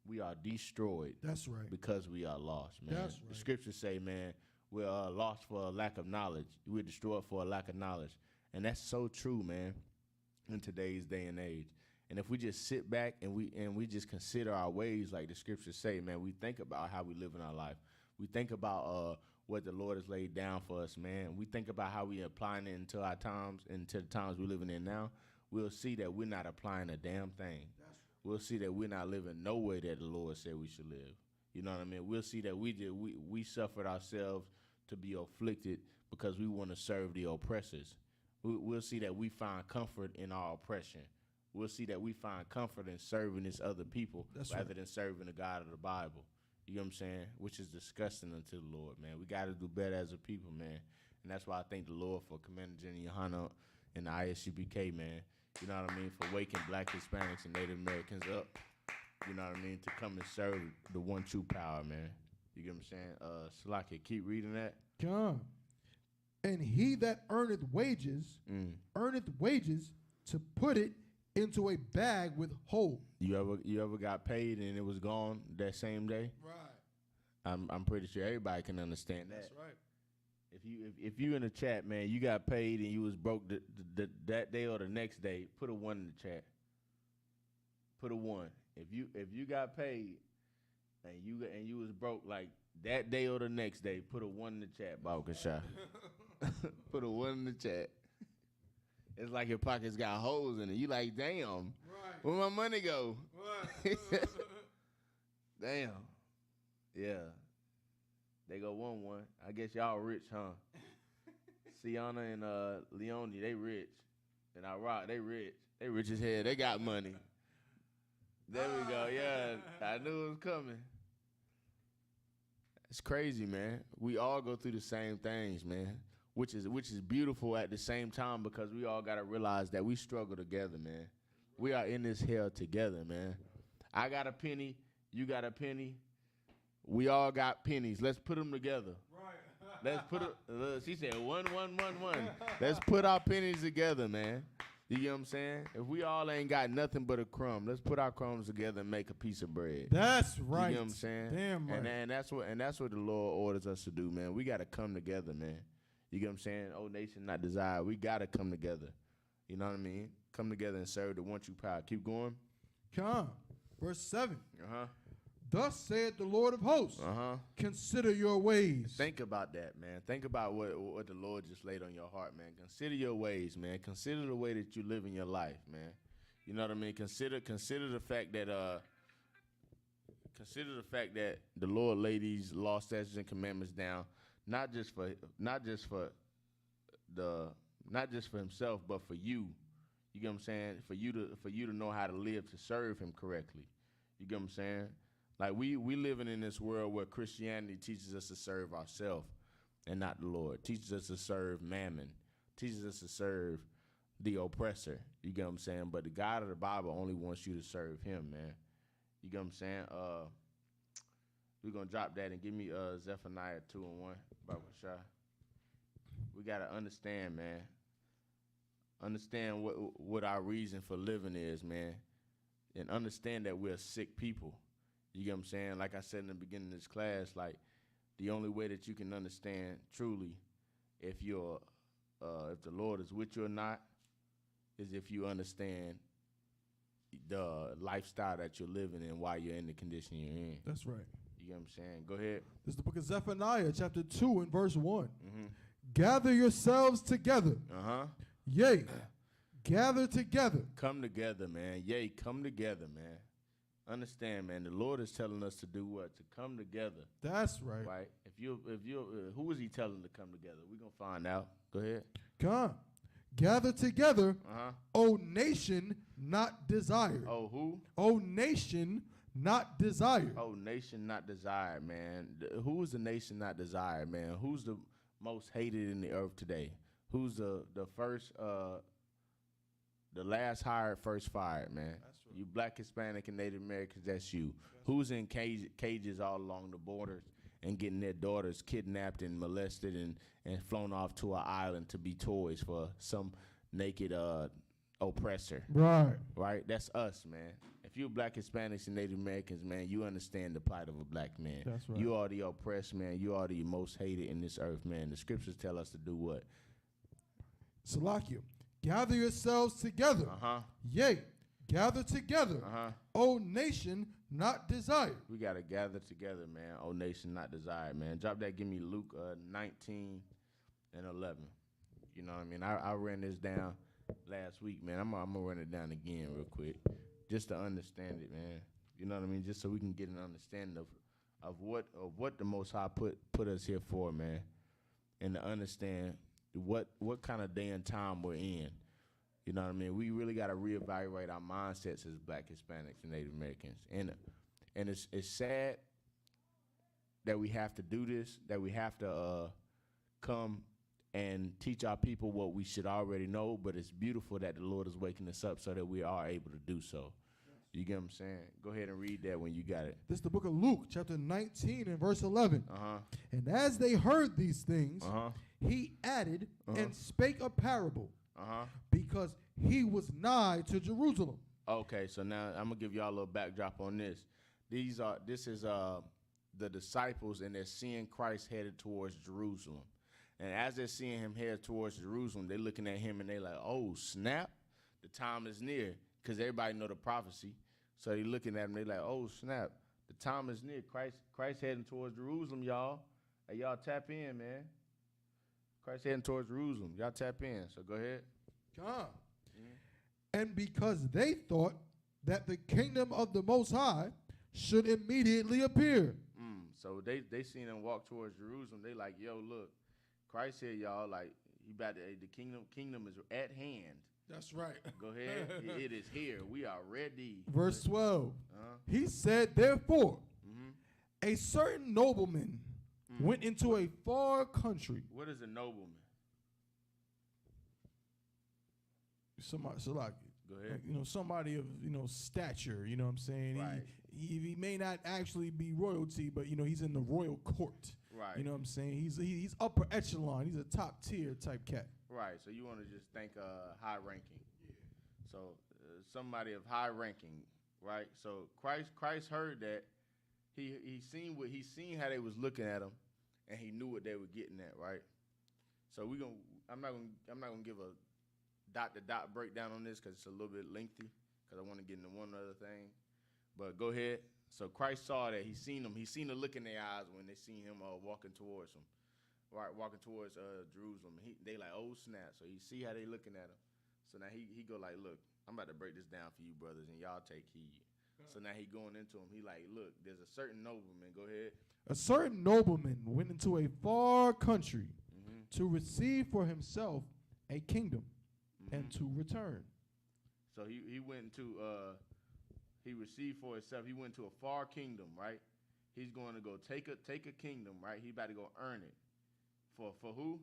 We are destroyed. That's right. Because we are lost, man. That's right. The scriptures say, man, we're lost for a lack of knowledge. We're destroyed for a lack of knowledge. And that's so true, man, in today's day and age. And if we just sit back and we just consider our ways, like the scriptures say, man, we think about how we live in our life. We think about what the Lord has laid down for us, man. We think about how we applying it into our times, into the times we're living in now. We'll see that we're not applying a damn thing. We'll see that we're not living no way that the Lord said we should live. You know what I mean? We'll see that we suffered ourselves to be afflicted because we want to serve the oppressors. We'll see that we find comfort in our oppression. We'll see that we find comfort in serving this other people rather than serving the God of the Bible. You know what I'm saying? Which is disgusting unto the Lord, man. We got to do better as a people, man. And that's why I thank the Lord for Commander General YAHANNA and the I.S.U.P.K, man. You know what I mean? For waking black Hispanics and Native Americans up. You know what I mean? To come and serve the one true power, man. You get what I'm saying? Salakia, keep reading that. Come. And he that earneth wages to put it into a bag with hole. You ever got paid and it was gone that same day? Right. I'm pretty sure everybody can understand that. That's right. If you in the chat, man, you got paid and you was broke that day or the next day, put a 1 in the chat. Put a 1. If you got paid and you was broke like that day or the next day, put a 1 in the chat, Baukasha. Put a 1 in the chat. It's like your pockets got holes in it. You like, damn, right. Where my money go? Right. Damn. Yeah. They go 1-1. I guess y'all rich, huh? Sienna and Leone, they rich. And Iraq, they rich. They rich as hell. They got money. There we go. Yeah, I knew it was coming. It's crazy, man. We all go through the same things, man. Which is beautiful at the same time because we all gotta realize that we struggle together, man. We are in this hell together, man. I got a penny, you got a penny. We all got pennies. Let's put them together. Let's put look, she said 1. Let's put our pennies together, man. You get what I'm saying? If we all ain't got nothing but a crumb, let's put our crumbs together and make a piece of bread. That's right. You get what I'm saying? Damn right. And that's what the Lord orders us to do, man. We got to come together, man. You get what I'm saying? Oh, nation not desire. We got to come together. You know what I mean? Come together and serve the one true power. Keep going. Come. Verse 7. Uh-huh. Thus saith the Lord of hosts, consider your ways. Think about that, man. Think about what the Lord just laid on your heart, man. Consider your ways, man. Consider the way that you live in your life, man. You know what I mean? Consider the fact that the Lord laid these law, statutes, and commandments down, not just for himself, but for you. You get what I'm saying? For you to know how to live to serve him correctly. You get what I'm saying? Like we living in this world where Christianity teaches us to serve ourselves and not the Lord. Teaches us to serve mammon. Teaches us to serve the oppressor. You get what I'm saying? But the God of the Bible only wants you to serve him, man. You get what I'm saying? We're gonna drop that and give me Zephaniah 2:1. Baruch. We gotta understand, man. Understand what our reason for living is, man. And understand that we're sick people. You get what I'm saying? Like I said in the beginning of this class, like the only way that you can understand truly if the Lord is with you or not is if you understand the lifestyle that you're living in while you're in the condition you're in. That's right. You get what I'm saying? Go ahead. This is the book of Zephaniah, chapter 2 and verse 1. Mm-hmm. Gather yourselves together. Yea, gather together. Come together, man. Yea, come together, man. Understand, man. The Lord is telling us to do what? To come together. That's right. Right. Who is he telling to come together? We're gonna find out. Go ahead. Come, gather together. O nation not desired. Oh, who? O nation not desired. Oh, nation not desired, man. Who is the nation not desired, man? Who's the most hated in the earth today? Who's the first? The last hired, first fired, man. That's right. You black, Hispanic, and Native Americans, that's you. Who's in cages all along the borders and getting their daughters kidnapped and molested and flown off to an island to be toys for some naked oppressor? Right? That's us, man. If you're black, Hispanics, and Native Americans, man, you understand the plight of a black man. That's right. You are the oppressed, man. You are the most hated in this earth, man. The scriptures tell us to do what? Salakia. Gather yourselves together. Yea, gather together. O nation not desired. We got to gather together, man. O nation not desired, man. Drop that. Give me Luke 19 and 11. You know what I mean? I ran this down last week, man. I'm going to run it down again real quick just to understand it, man. You know what I mean? Just so we can get an understanding of what the Most High put us here for, man. And to understand what kind of day and time we're in. You know what I mean? We really got to reevaluate our mindsets as black, Hispanics, and Native Americans. And it's sad that we have to do this, that we have to come and teach our people what we should already know, but it's beautiful that the Lord is waking us up so that we are able to do so. You get what I'm saying? Go ahead and read that when you got it. This is the book of Luke, chapter 19 and verse 11. And as they heard these things, he added and spake a parable because he was nigh to Jerusalem. Okay, so now I'm going to give y'all a little backdrop on this. This is the disciples, and they're seeing Christ headed towards Jerusalem. And as they're seeing him head towards Jerusalem, they're looking at him and they're like, oh, snap, the time is near, because everybody know the prophecy. So they're looking at him, they're like, oh, snap, the time is near. Christ heading towards Jerusalem, y'all. Hey, y'all tap in, man. Christ heading towards Jerusalem. Y'all tap in. So go ahead. Come. And because they thought that the kingdom of the Most High should immediately appear. So they seen him walk towards Jerusalem. They like, yo, look, Christ here, y'all. Like, the kingdom is at hand. That's right. Go ahead. It is here. We are ready. Verse 12. He said, therefore, a certain nobleman went into a far country. What is a nobleman? Somebody, go ahead. Somebody of stature. You know what I'm saying? Right. He may not actually be royalty, but he's in the royal court. Right. You know what I'm saying? He's upper echelon. He's a top tier type cat. Right. So you want to just think high ranking. Yeah. So somebody of high ranking, right? So Christ heard that. He seen how they was looking at him, and he knew what they were getting at, right? So I'm not gonna give a dot to dot breakdown on this because it's a little bit lengthy. Because I want to get into one other thing, but go ahead. So Christ saw that. He seen them. He seen the look in their eyes when they seen him walking towards him, right? Walking towards Jerusalem. They like, oh snap. So he see how they looking at him. So now he go like, look, I'm about to break this down for you brothers, and y'all take heed. So now he going into him. He like, look, there's a certain nobleman. Go ahead. A certain nobleman went into a far country to receive for himself a kingdom and to return. So he went into he received for himself. He went to a far kingdom, right? He's going to go take a kingdom, right? He about to go earn it. For who?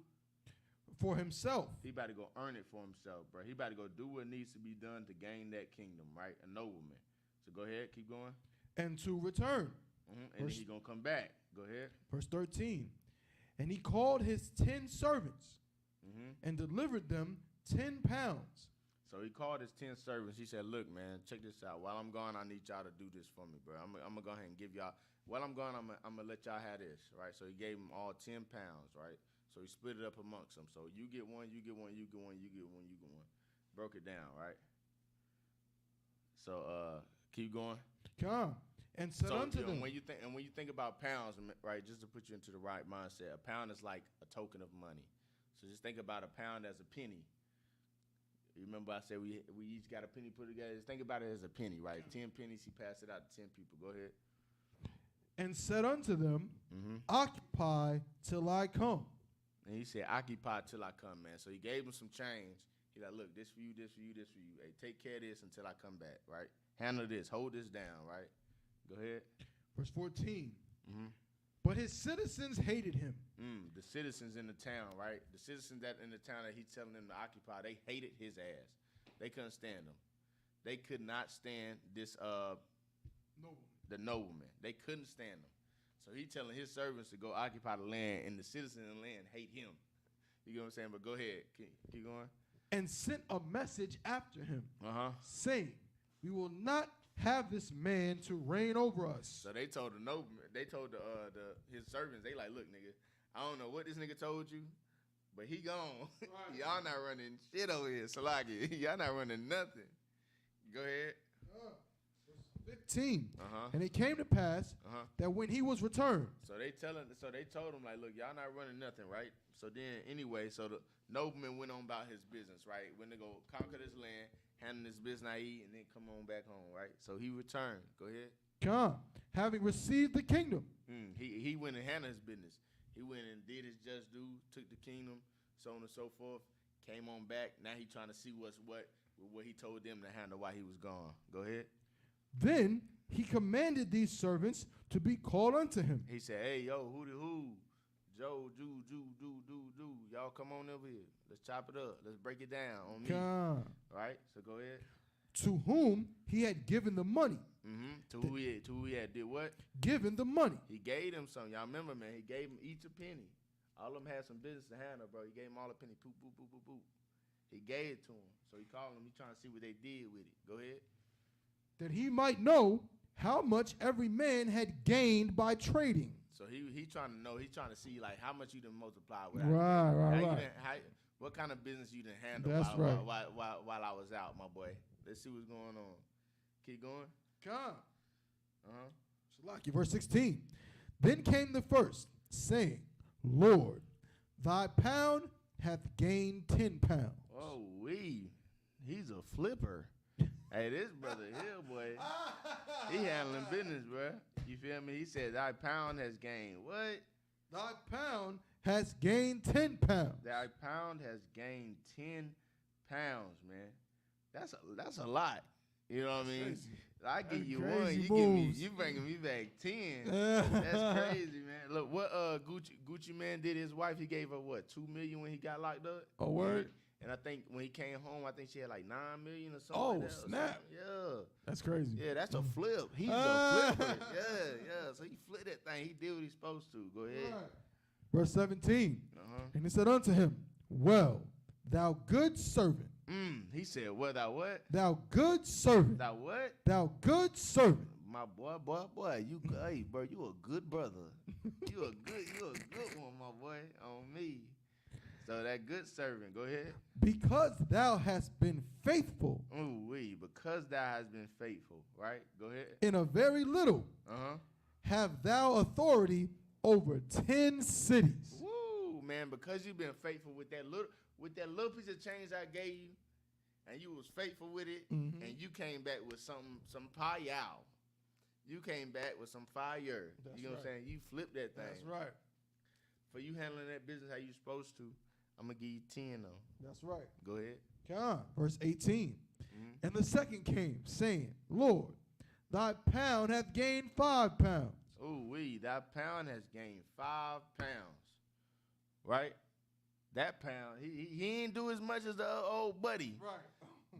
For himself. He about to go earn it for himself, bro. He about to go do what needs to be done to gain that kingdom, right? A nobleman. So go ahead, keep going. And to return. And then he's going to come back. Go ahead. Verse 13. And he called his 10 servants and delivered them 10 pounds. So he called his 10 servants. He said, look, man, check this out. While I'm gone, I need y'all to do this for me, bro. I'm going to go ahead and give y'all. While I'm gone, I'm going to let y'all have this, right? So he gave them all 10 pounds, right? So he split it up amongst them. So you get one, you get one, you get one, you get one, you get one. Broke it down, right? So keep going. Come. And said unto them. When you think about pounds, right, just to put you into the right mindset, a pound is like a token of money. So just think about a pound as a penny. You remember I said we each got a penny put together? Just think about it as a penny, right? 10 pennies, he passed it out to 10 people. Go ahead. And said unto them, occupy till I come. And he said, occupy till I come, man. So he gave them some change. He like, look, this for you, this for you, this for you. Hey, take care of this until I come back, right? Handle this. Hold this down, right? Go ahead. Verse 14. But his citizens hated him. The citizens in the town, right? The citizens that in the town that he's telling them to occupy, they hated his ass. They couldn't stand him. They could not stand this the nobleman. They couldn't stand him. So he telling his servants to go occupy the land, and the citizens in the land hate him. You know what I'm saying? But go ahead. Keep going. And sent a message after him, saying, we will not have this man to reign over us. So they told the nobleman, they told his servants, they like, look, nigga, I don't know what this nigga told you, but he gone. Right. Y'all not running shit over here, Salaki. Y'all not running nothing. Go ahead. 15. And it came to pass that when he was returned. So they told him, like, look, y'all not running nothing, right? So then, anyway, so the nobleman went on about his business, right? Went to go conquer this land, handle his business, and then come on back home, right? So he returned. Go ahead. Come, having received the kingdom. He went and handled his business. He went and did his just due, took the kingdom, so on and so forth, came on back. Now he trying to see what he told them to handle while he was gone. Go ahead. Then he commanded these servants to be called unto him. He said, hey, yo, who? Joe, do. Y'all come on over here. Let's chop it up. Let's break it down on me. God. Right? So go ahead. To whom he had given the money. To who he had did what? Given the money. He gave them some. Y'all remember, man, he gave them each a penny. All of them had some business to handle, bro. He gave them all a penny. Poop, poop, poop, poop, poop. He gave it to them. So he called them. He trying to see what they did with it. Go ahead. That he might know how much every man had gained by trading. So he trying to know. He trying to see like how much you done multiply with. Right. What kind of business you done handle while I was out, my boy. Let's see what's going on. Keep going. Come. Shalaki, verse 16. Then came the first, saying, Lord, thy pound hath gained 10 pounds. Oh, he's a flipper. Hey, this brother here, boy, he handling business, bro. You feel me? He said, thy pound has gained what? Thy pound has gained 10 pounds. Thy pound has gained 10 pounds, man. That's a lot. You know what I mean? I give you one, you bringing me back 10. That's crazy, man. Look, what Gucci man did his wife, he gave her what, $2 million when he got locked up? A word. And I think when he came home, I think she had like 9 million or something. Oh, like that snap. Yeah. That's crazy. Yeah, that's a flip. He's a flipper. Yeah. So he flipped that thing. He did what he's supposed to. Go ahead. Right. Verse 17. Uh-huh. And he said unto him, well, thou good servant. He said, well, thou what? Thou good servant. Thou what? Thou good servant. My boy, you good. Hey, bro, you a good brother. You a good one, my boy, on me. So that good servant, go ahead. Because thou hast been faithful. Because thou hast been faithful, right? Go ahead. In a very little. Have thou authority over 10 cities. Woo, man, because you've been faithful with that little piece of change I gave you, and you was faithful with it, and you came back with some payal. You came back with some fire. That's you know what I'm saying? You flipped that thing. That's right. For you handling that business how you supposed to, I'm going to give you 10 though. That's right. Go ahead. Come on. Verse 18. And the second came, saying, Lord, thy pound hath gained 5 pounds. Thy pound has gained 5 pounds. Right? That pound, he ain't do as much as the old buddy. Right.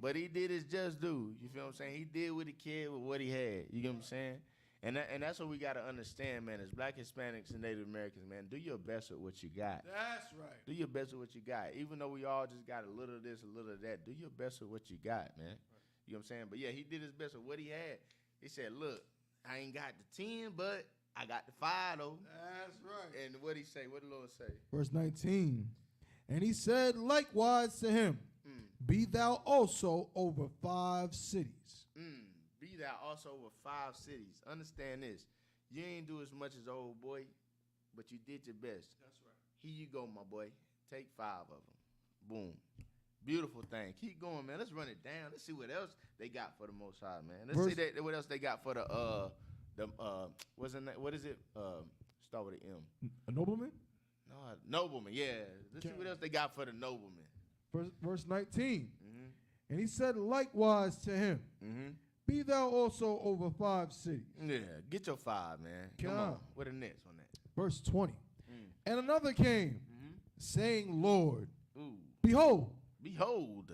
But he did his just due. You feel what I'm saying? He did what he cared with what he had. You get what I'm saying? And that's what we got to understand, man. As Black Hispanics and Native Americans, man, do your best with what you got. That's right. Do your best with what you got. Even though we all just got a little of this, a little of that, do your best with what you got, man. Right. You know what I'm saying? But, yeah, he did his best with what he had. He said, look, I ain't got the 10, but I got the 5, though. That's right. And what he say? What did the Lord say? Verse 19. And he said likewise to him, be thou also over 5 cities. Be thou also over 5 cities. Understand this. You ain't do as much as old boy, but you did your best. That's right. Here you go, my boy. Take 5 of them. Boom. Beautiful thing. Keep going, man. Let's run it down. Let's see what else they got for the Most High, man. Let's see what else they got for the what is it? Start with an M. A nobleman? No, nobleman. Yeah. Let's see what else they got for the nobleman. Verse 19. And he said likewise to him, be thou also over 5 cities. Yeah, get your 5, man. Come on. What the next on that? Verse 20. And another came, saying, Lord, behold,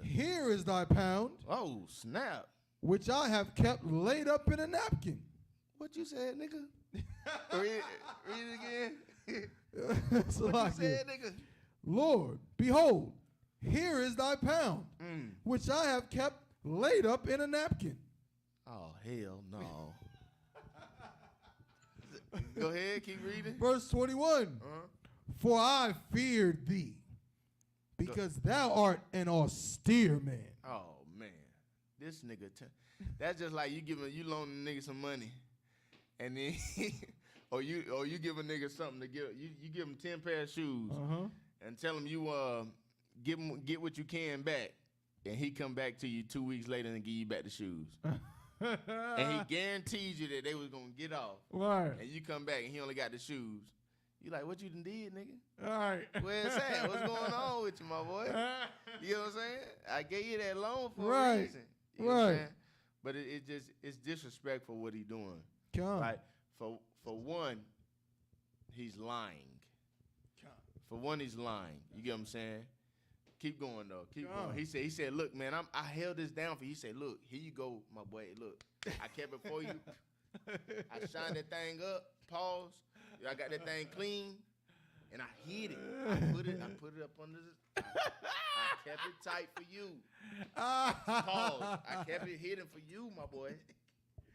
here is thy pound. Oh, snap. Which I have kept laid up in a napkin. What you said, nigga? read it again. So what you said, nigga? Lord, behold, here is thy pound, which I have kept laid up in a napkin. Oh, hell no. Go ahead, keep reading. Verse 21. For I feared thee, because thou art an austere man. Oh, man. This nigga, that's just like you loan a nigga some money, and then, or you give a nigga something to give, you give him 10 pair of shoes, and tell him you get what you can back, and he come back to you 2 weeks later and give you back the shoes. And he guarantees you that they was gonna get off. Right. And you come back and he only got the shoes. You like, what you done did, nigga? All right. Where it's at? What's going on with you, my boy? You know what I'm saying? I gave you that loan for a reason. You know what I'm saying? But it's disrespectful what he doing. Right? For one, he's lying. For one, he's lying. You get what I'm saying? Keep going though. Keep going. He said, look, man, I held this down for you. He said, look, here you go, my boy. Look, I kept it for you. I shined that thing up. Pause. I got that thing clean, and I hid it. I put it up under the. I kept it tight for you. Pause. I kept it hidden for you, my boy.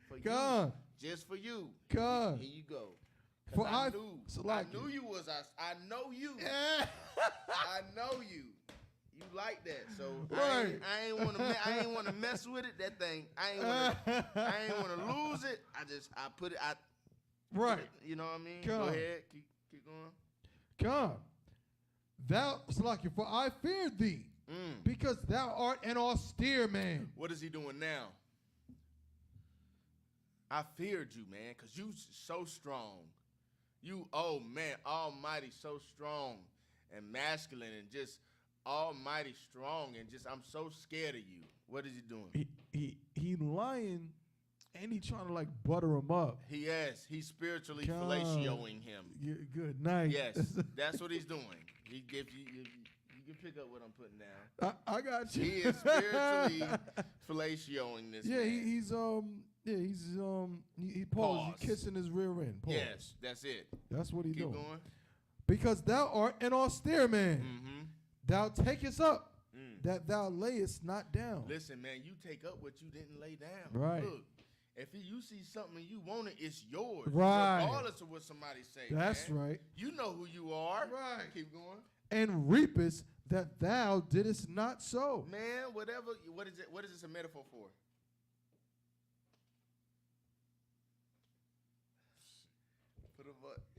For you. Just for you. Here you go. For I knew you was. I know you. I know you. You like that, so I ain't want to mess with it. That thing, I ain't want to lose it. I put it. Right. You know what I mean? Go ahead. Keep going. For I feared thee, because thou art an austere man. What is he doing now? I feared you, man, because you so strong. You, oh man, almighty, so strong and masculine and just almighty strong and just I'm so scared of you. What is he doing? He lying and he trying to like butter him up. He's spiritually fellatioing him. Good night. Yes, that's what he's doing. He gives you can pick up what I'm putting down. I got you. He is spiritually fellatioing this man. He paused. He's kissing his rear end. Pause. Yes, that's it. That's what he's doing. Keep going. Because thou art an austere man. Thou takest up that thou layest not down. Listen, man, you take up what you didn't lay down. Right. Look, if you see something and you want it, it's yours. Right. Regardless of what somebody say. That's man. right. You know who you are. Right. Keep going. And reapest that thou didst not sow. Man, whatever. What is it? What is this a metaphor for?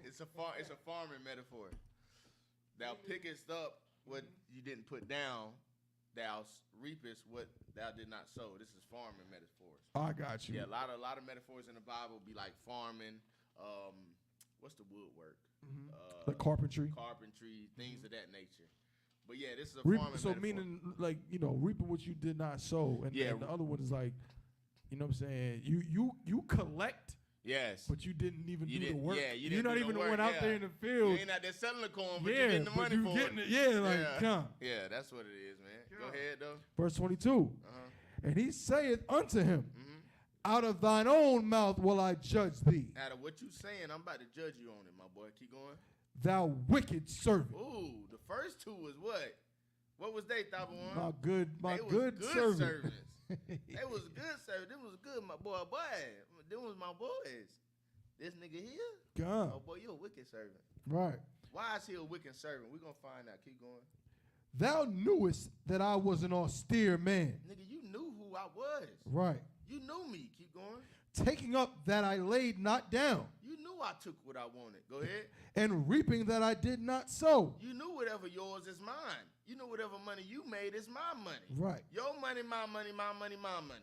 It's a farming metaphor. Thou pickest up what you didn't put down. Thou reapest what thou did not sow. This is farming metaphors. I got you. Yeah, a lot of metaphors in the Bible be like farming. What's the woodwork? The carpentry, things of that nature. But yeah, this is a farming so metaphor. Meaning like reaping what you did not sow, and the other one is like, you know what I'm saying? You collect. Yes. But you didn't even do the work. Yeah, You're not even went out there in the field. You ain't out there selling the corn, but you're getting the money for it. Yeah, that's what it is, man. Go ahead, though. Verse 22. And he saith unto him, out of thine own mouth will I judge thee. Out of what you saying, I'm about to judge you on it, my boy. Keep going. Thou wicked servant. Ooh, the first two was what? What was they, Thabawan? My good servant. Servants. They was good servants. Them was good, my boy. Them was my boys. This nigga here? God. Oh, boy, you a wicked servant. Right. Why is he a wicked servant? We're going to find out. Keep going. Thou knewest that I was an austere man. Nigga, you knew who I was. Right. You knew me. Keep going. Taking up that I laid not down. You knew I took what I wanted. Go ahead. And reaping that I did not sow. You knew whatever yours is mine. You know whatever money you made is my money. Right. Your money, my money, my money, my money.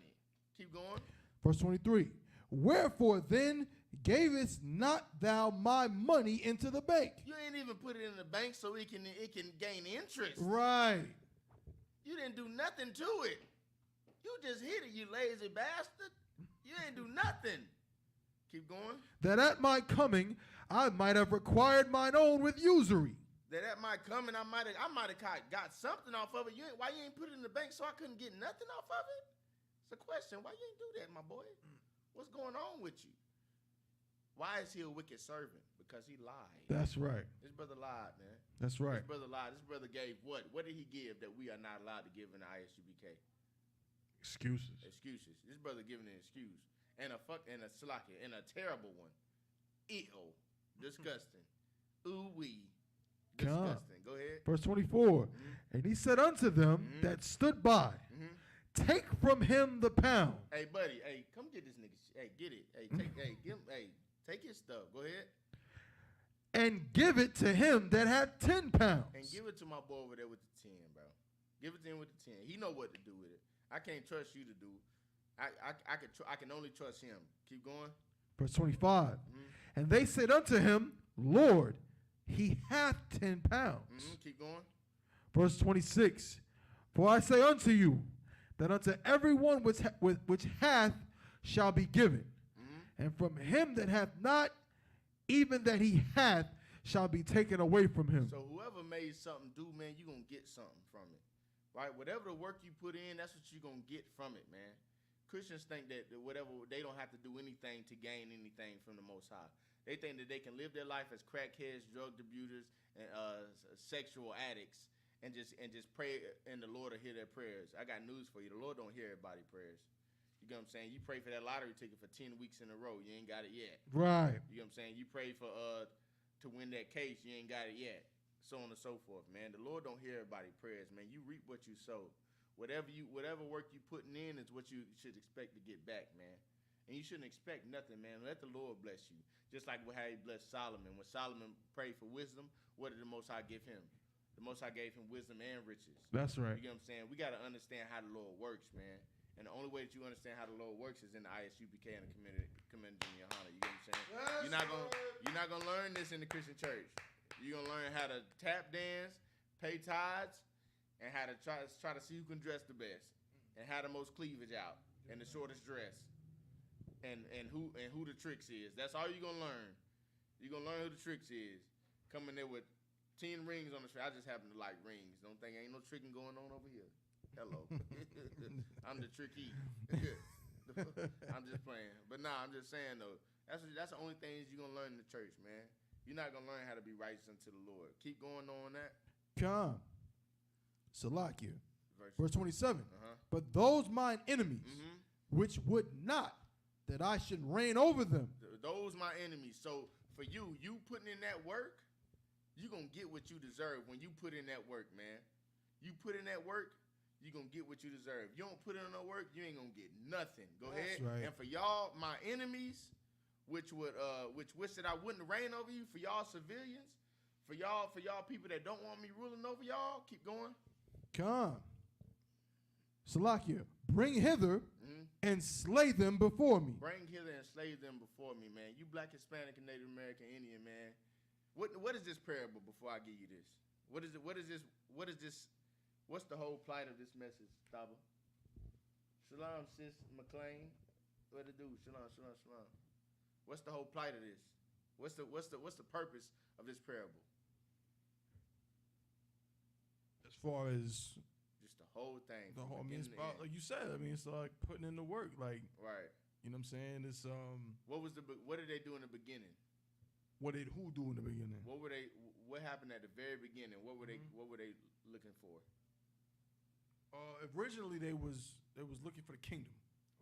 Keep going. Verse 23. Wherefore then gavest not thou my money into the bank? You ain't even put it in the bank so it can gain interest. Right. You didn't do nothing to it. You just hit it, you lazy bastard. You ain't do nothing. Keep going. That at my coming I might have required mine own with usury. That at my coming I might have got something off of it. Why you ain't put it in the bank so I couldn't get nothing off of it? It's a question. Why you ain't do that, my boy? What's going on with you? Why is he a wicked servant? Because he lied. That's right. This brother lied, man. That's right. This brother lied. This brother gave what? What did he give that we are not allowed to give in the I.S.U.P.K? Excuses. This brother giving an excuse. And a terrible one. Ew. Disgusting. Ooh-wee. Disgusting. Go ahead. Verse 24. And he said unto them that stood by, take from him the pound. Hey, buddy. Hey, come get this nigga. Hey, get it. Hey, take his stuff. Go ahead. And give it to him that had 10 pounds. And give it to my boy over there with the 10, bro. Give it to him with the 10. He know what to do with it. I can't trust you to do. I can only trust him. Keep going. Verse 25. And they said unto him, Lord, he hath 10 pounds. Keep going. Verse 26. For I say unto you, that unto everyone which hath shall be given, and from him that hath not, even that he hath shall be taken away from him. So whoever made something do, man, you're going to get something from it. Right? Whatever the work you put in, that's what you're going to get from it, man. Christians think that whatever, they don't have to do anything to gain anything from the Most High. They think that they can live their life as crackheads, drug abusers, and sexual addicts, and just pray, and the Lord will hear their prayers. I got news for you. The Lord don't hear everybody's prayers. You know what I'm saying? You pray for that lottery ticket for 10 weeks in a row. You ain't got it yet. Right. You know what I'm saying? You pray for to win that case. You ain't got it yet. So on and so forth, man. The Lord don't hear everybody's prayers, man. You reap what you sow. Whatever work you putting in is what you should expect to get back, man. And you shouldn't expect nothing, man. Let the Lord bless you. Just like how he blessed Solomon. When Solomon prayed for wisdom, what did the Most High give him? The Most High gave him wisdom and riches. That's right. You know what I'm saying? We got to understand how the Lord works, man. And the only way that you understand how the Lord works is in the I.S.U.P.K and the community in YAHANNA. You know what I'm saying? You're not gonna learn this in the Christian church. You're gonna learn how to tap dance, pay tithes, and how to try to see who can dress the best, and how the most cleavage out, and the shortest dress, and who the tricks is. That's all you're gonna learn. You're gonna learn who the tricks is. Coming there with 10 rings on the finger. I just happen to like rings. Don't think ain't no tricking going on over here. Hello. I'm the tricky. I'm just playing. But nah, I'm just saying though. That's the only things you're gonna learn in the church, man. You're not gonna learn how to be righteous unto the Lord. Keep going on that. Come. Salakia. Verse 27. But those mine enemies, which would not that I should reign over them. Those my enemies. So for you putting in that work, you going to get what you deserve when you put in that work, man. You put in that work, you going to get what you deserve. You don't put in no work, you ain't going to get nothing. Go ahead. Right. And for y'all, my enemies, which wish that I wouldn't reign over you, for y'all civilians, for y'all people that don't want me ruling over y'all, keep going. Come. Salakia, bring hither and slay them before me. Bring hither and slay them before me, man. You Black, Hispanic, and Native American Indian, man. What is this parable before I give you this? What is it? What is this? What's the whole plight of this message, Taba? Shalom, sis McLean. What to do? Shalom. What's the whole plight of this? What's the purpose of this parable? As far as just the whole thing. The whole, I mean, it's about, like you said, I mean, it's like putting in the work, like right. You know what I'm saying? It's what did they do in the beginning? What did who do in the beginning? What happened at the very beginning? What were they looking for? Originally they was looking for the kingdom.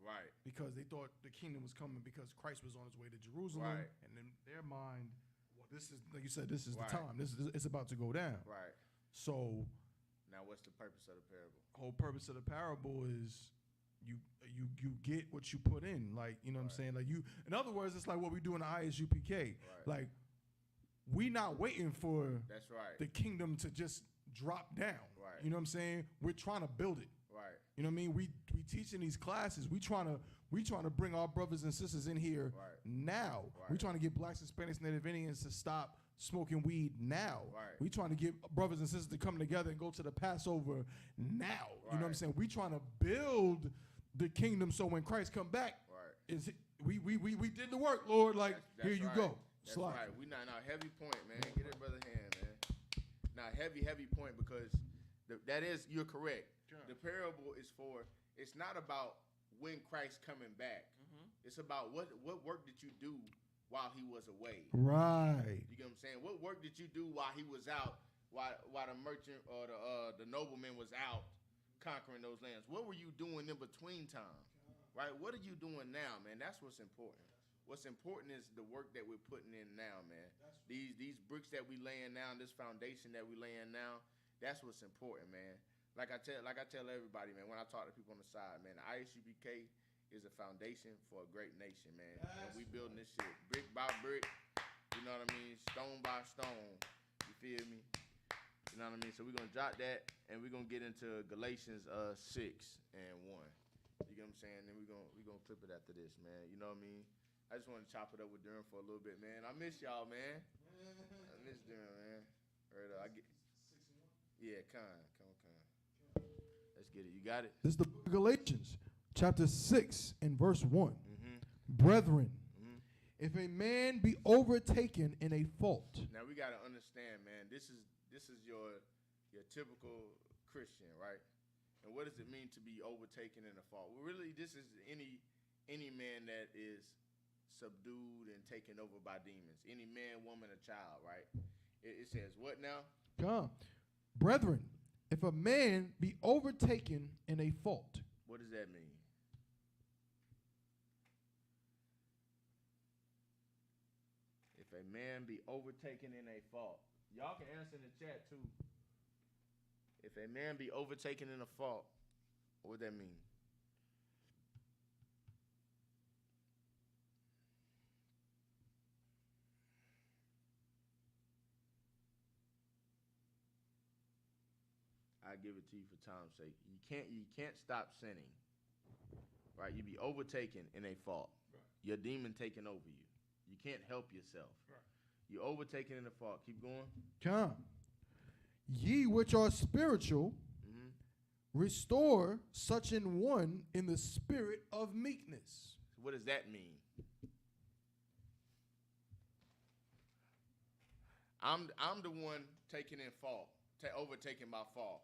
Right. Because they thought the kingdom was coming because Christ was on his way to Jerusalem. Right. And in their mind, well, this is, like you said, this is the time. It's about to go down. Right. So now what's the purpose of the parable? Whole purpose of the parable is you get what you put in. Like, you know what I'm saying? Like in other words, it's like what we do in the I.S.U.P.K. Right. Like we not waiting for that's right. the kingdom to just drop down. Right. You know what I'm saying? We're trying to build it. Right. You know what I mean? We teaching these classes. We trying to bring our brothers and sisters in here now. Right. We trying to get Blacks, Hispanics, Native Indians to stop smoking weed now. Right. We trying to get brothers and sisters to come together and go to the Passover now. You know what I'm saying? We trying to build the kingdom so when Christ come back, we did the work, Lord. Like here you go. That's right. We not heavy point, man. Get it, brother hand, man. Now heavy point because that is, you're correct. Sure. The parable is it's not about when Christ coming back. It's about what work did you do while he was away. Right. You get what I'm saying? What work did you do while he was out, while the merchant or the nobleman was out conquering those lands? What were you doing in between time? Right? What are you doing now, man? That's what's important. What's important is the work that we're putting in now, man. These bricks that we laying now, this foundation that we laying now, that's what's important, man. Like I tell everybody, man, when I talk to people on the side, man, the I.S.U.P.K. is a foundation for a great nation, man. And we building this shit brick by brick, you know what I mean? Stone by stone, you feel me? You know what I mean? So we're going to drop that, and we're going to get into Galatians 6 and 1. You get what I'm saying? Then we're gonna clip it after this, man. You know what I mean? I just want to chop it up with Durham for a little bit, man. I miss y'all, man. I miss Durham, man. Right, I get 6 and 1? Yeah, con. Let's get it. You got it? This is the book of Galatians, chapter 6 and verse 1. Brethren, if a man be overtaken in a fault. Now we got to understand, man, this is your typical Christian, right? And what does it mean to be overtaken in a fault? Well, really, this is any man that is subdued and taken over by demons. Any man, woman, or child, right? It says what now? Come. Brethren, if a man be overtaken in a fault. What does that mean? If a man be overtaken in a fault. Y'all can answer in the chat too. If a man be overtaken in a fault, what would that mean? I give it to you for time's sake. You can't stop sinning. Right? You be overtaken in a fault. Right. Your demon taking over you. You can't help yourself. Right. You're overtaken in a fault. Keep going. Come. Ye which are spiritual, restore such an one in the spirit of meekness. What does that mean? I'm the one taking in fault, overtaking my fault,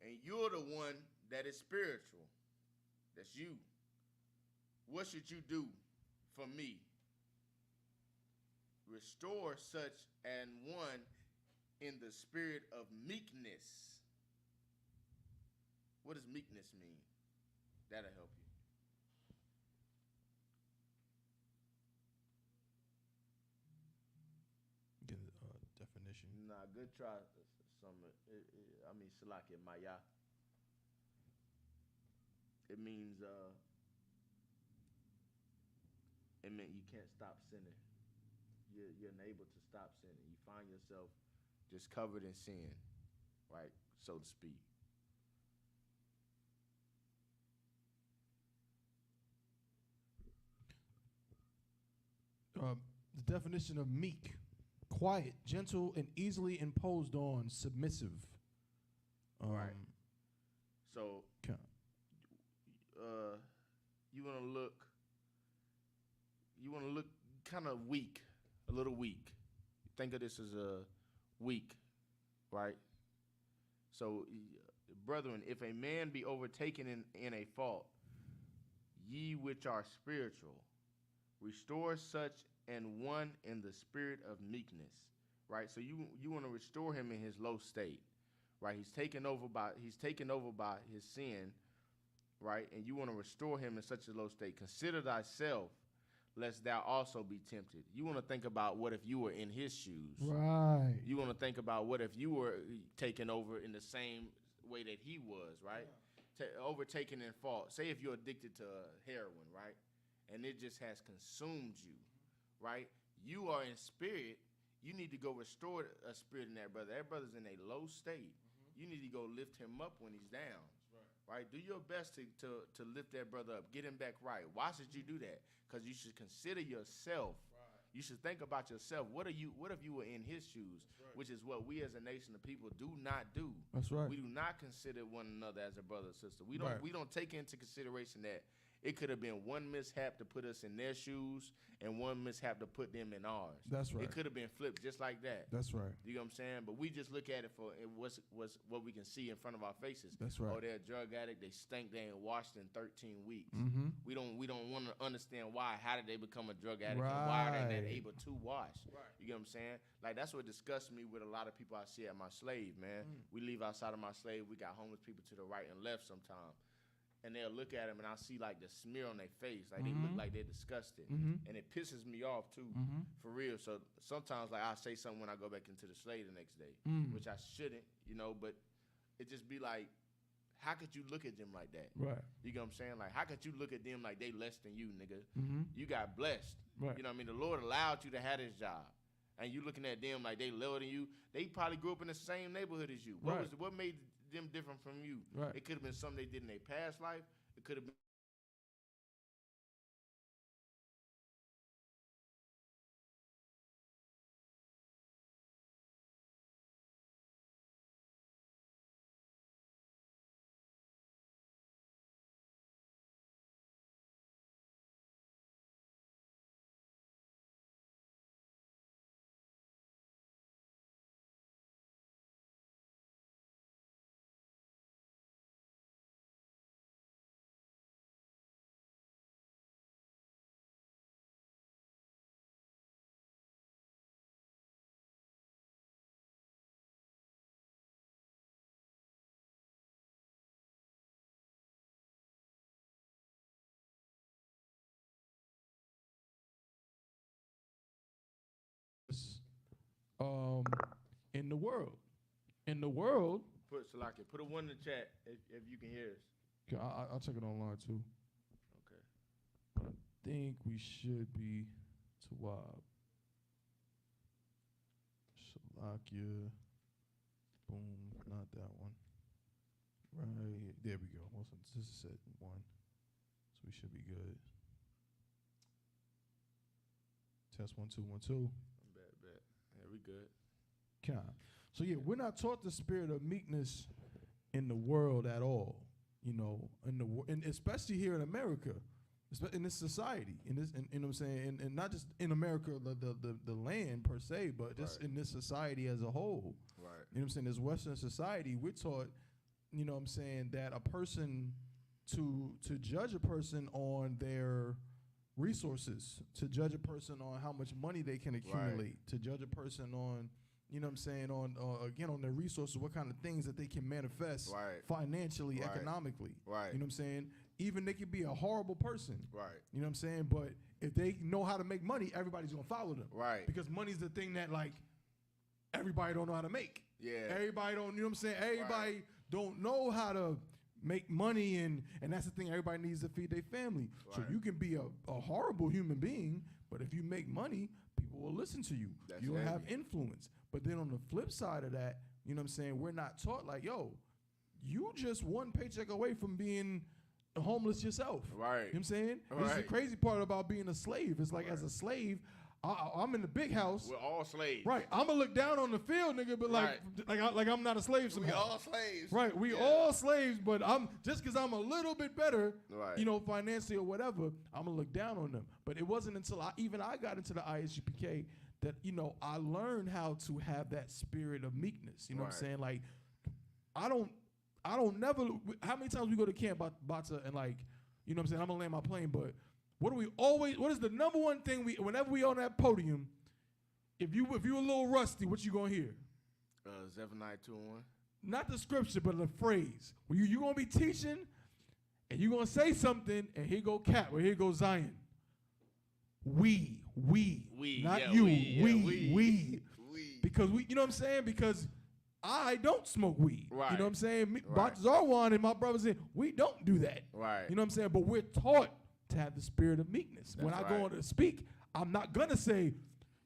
and you're the one that is spiritual. That's you. What should you do for me? Restore such an one in the spirit of meekness. What does meekness mean? That'll help you. Get a definition. Nah, good try. Salakia Maya. It means you can't stop sinning. You're unable to stop sinning. You find yourself just covered in sin, right, so to speak. The definition of meek: quiet, gentle, and easily imposed on, submissive. Right. So, you want to look kind of weak, a little weak. Think of this as a weak, right? So, brethren, if a man be overtaken in a fault, ye which are spiritual, restore such an one in the spirit of meekness, right? So you want to restore him in his low state, right? He's taken over by his sin, right? And you want to restore him in such a low state. Consider thyself, lest thou also be tempted. You want to think about what if you were in his shoes. Right. You want to think about what if you were taken over in the same way that he was, right? Overtaken in fault. Say if you're addicted to heroin, right? And it just has consumed you, right? You are in spirit. You need to go restore a spirit in that brother. That brother's in a low state. You need to go lift him up when he's down. Right? Do your best to lift that brother up, get him back right. Why should you do that? Because you should consider yourself. Right. You should think about yourself. What if you were in his shoes? Right. Which is what we as a nation of people do not do. That's right. We do not consider one another as a brother or sister. We don't take into consideration that it could have been one mishap to put us in their shoes and one mishap to put them in ours. That's right. It could have been flipped just like that. That's right. You know what I'm saying? But we just look at it for what we can see in front of our faces. That's right. Oh, they're a drug addict. They stink. They ain't washed in 13 weeks. Mm-hmm. We don't want to understand why. How did they become a drug addict? Right. And why are they not able to wash? Right. You get what I'm saying? Like, that's what disgusts me with a lot of people I see at my slave, man. We leave outside of my slave. We got homeless people to the right and left sometimes. And they'll look at them, and I see, like, the smear on their face. Like, they look like they're disgusted. And it pisses me off, too, for real. So sometimes, like, I'll say something when I go back into the slave the next day, which I shouldn't, but it just be like, how could you look at them like that? Right. You get what I'm saying? Like, how could you look at them like they less than you, nigga? You got blessed. Right. You know what I mean? The Lord allowed you to have this job. And you looking at them like they lower than you. They probably grew up in the same neighborhood as you. What made them different from you? Right. It could have been something they did in their past life. It could have been in the world. In the world. Put a one in the chat if you can hear us. Okay, I'll check it online too. Okay. But I think we should be Tawab. Shalakia. Boom. Not that one. Right. There we go. This is set one. So we should be good. Test 1 2 1 2. Bet. Yeah, we good. So yeah, we're not taught the spirit of meekness in the world at all. And especially here in America, in this society, in this, you know what I'm saying, and not just in America, the land per se, but just in this society as a whole. Right. You know what I'm saying? This Western society, we're taught, you know what I'm saying, that a person, to judge a person on their resources, to judge a person on how much money they can accumulate, to judge a person on, you know what I'm saying, on again, on their resources, what kind of things that they can manifest financially, economically. Right. You know what I'm saying? Even they could be a horrible person. Right. You know what I'm saying? But if they know how to make money, everybody's gonna follow them. Right. Because money's the thing that like everybody don't know how to make. Yeah. Everybody don't, you know what I'm saying? Everybody don't know how to make money, and that's the thing, everybody needs to feed their family. So you can be a horrible human being, but if you make money, people will listen to you. You'll have influence. But then on the flip side of that, you know what I'm saying, we're not taught like, yo, you just one paycheck away from being homeless yourself. Right. You know what I'm saying? This is the crazy part about being a slave. It's like as a slave, I'm in the big house. We're all slaves. Right. I'm going to look down on the field, nigga, but like I'm not a slave somehow. We all slaves. Right. We all slaves, but just because I'm a little bit better, you know, financially or whatever, I'm going to look down on them. But it wasn't until I got into the I.S.U.P.K. that, you know, I learned how to have that spirit of meekness. You know what I'm saying? Like, I don't never, how many times we go to camp, Bata, and like, you know what I'm saying, I'm gonna land my plane, but what is the number one thing whenever we on that podium, if you a little rusty, what you gonna hear? Zephaniah 2:1. Not the scripture, but the phrase. When you gonna be teaching, and you gonna say something, and here go Cap, or here go Zion. We, not you, we. Because you know what I'm saying? Because I don't smoke weed. Right. You know what I'm saying? Zarwan and my brothers, we don't do that. Right. You know what I'm saying? But we're taught to have the spirit of meekness. When I go on to speak, I'm not going to say,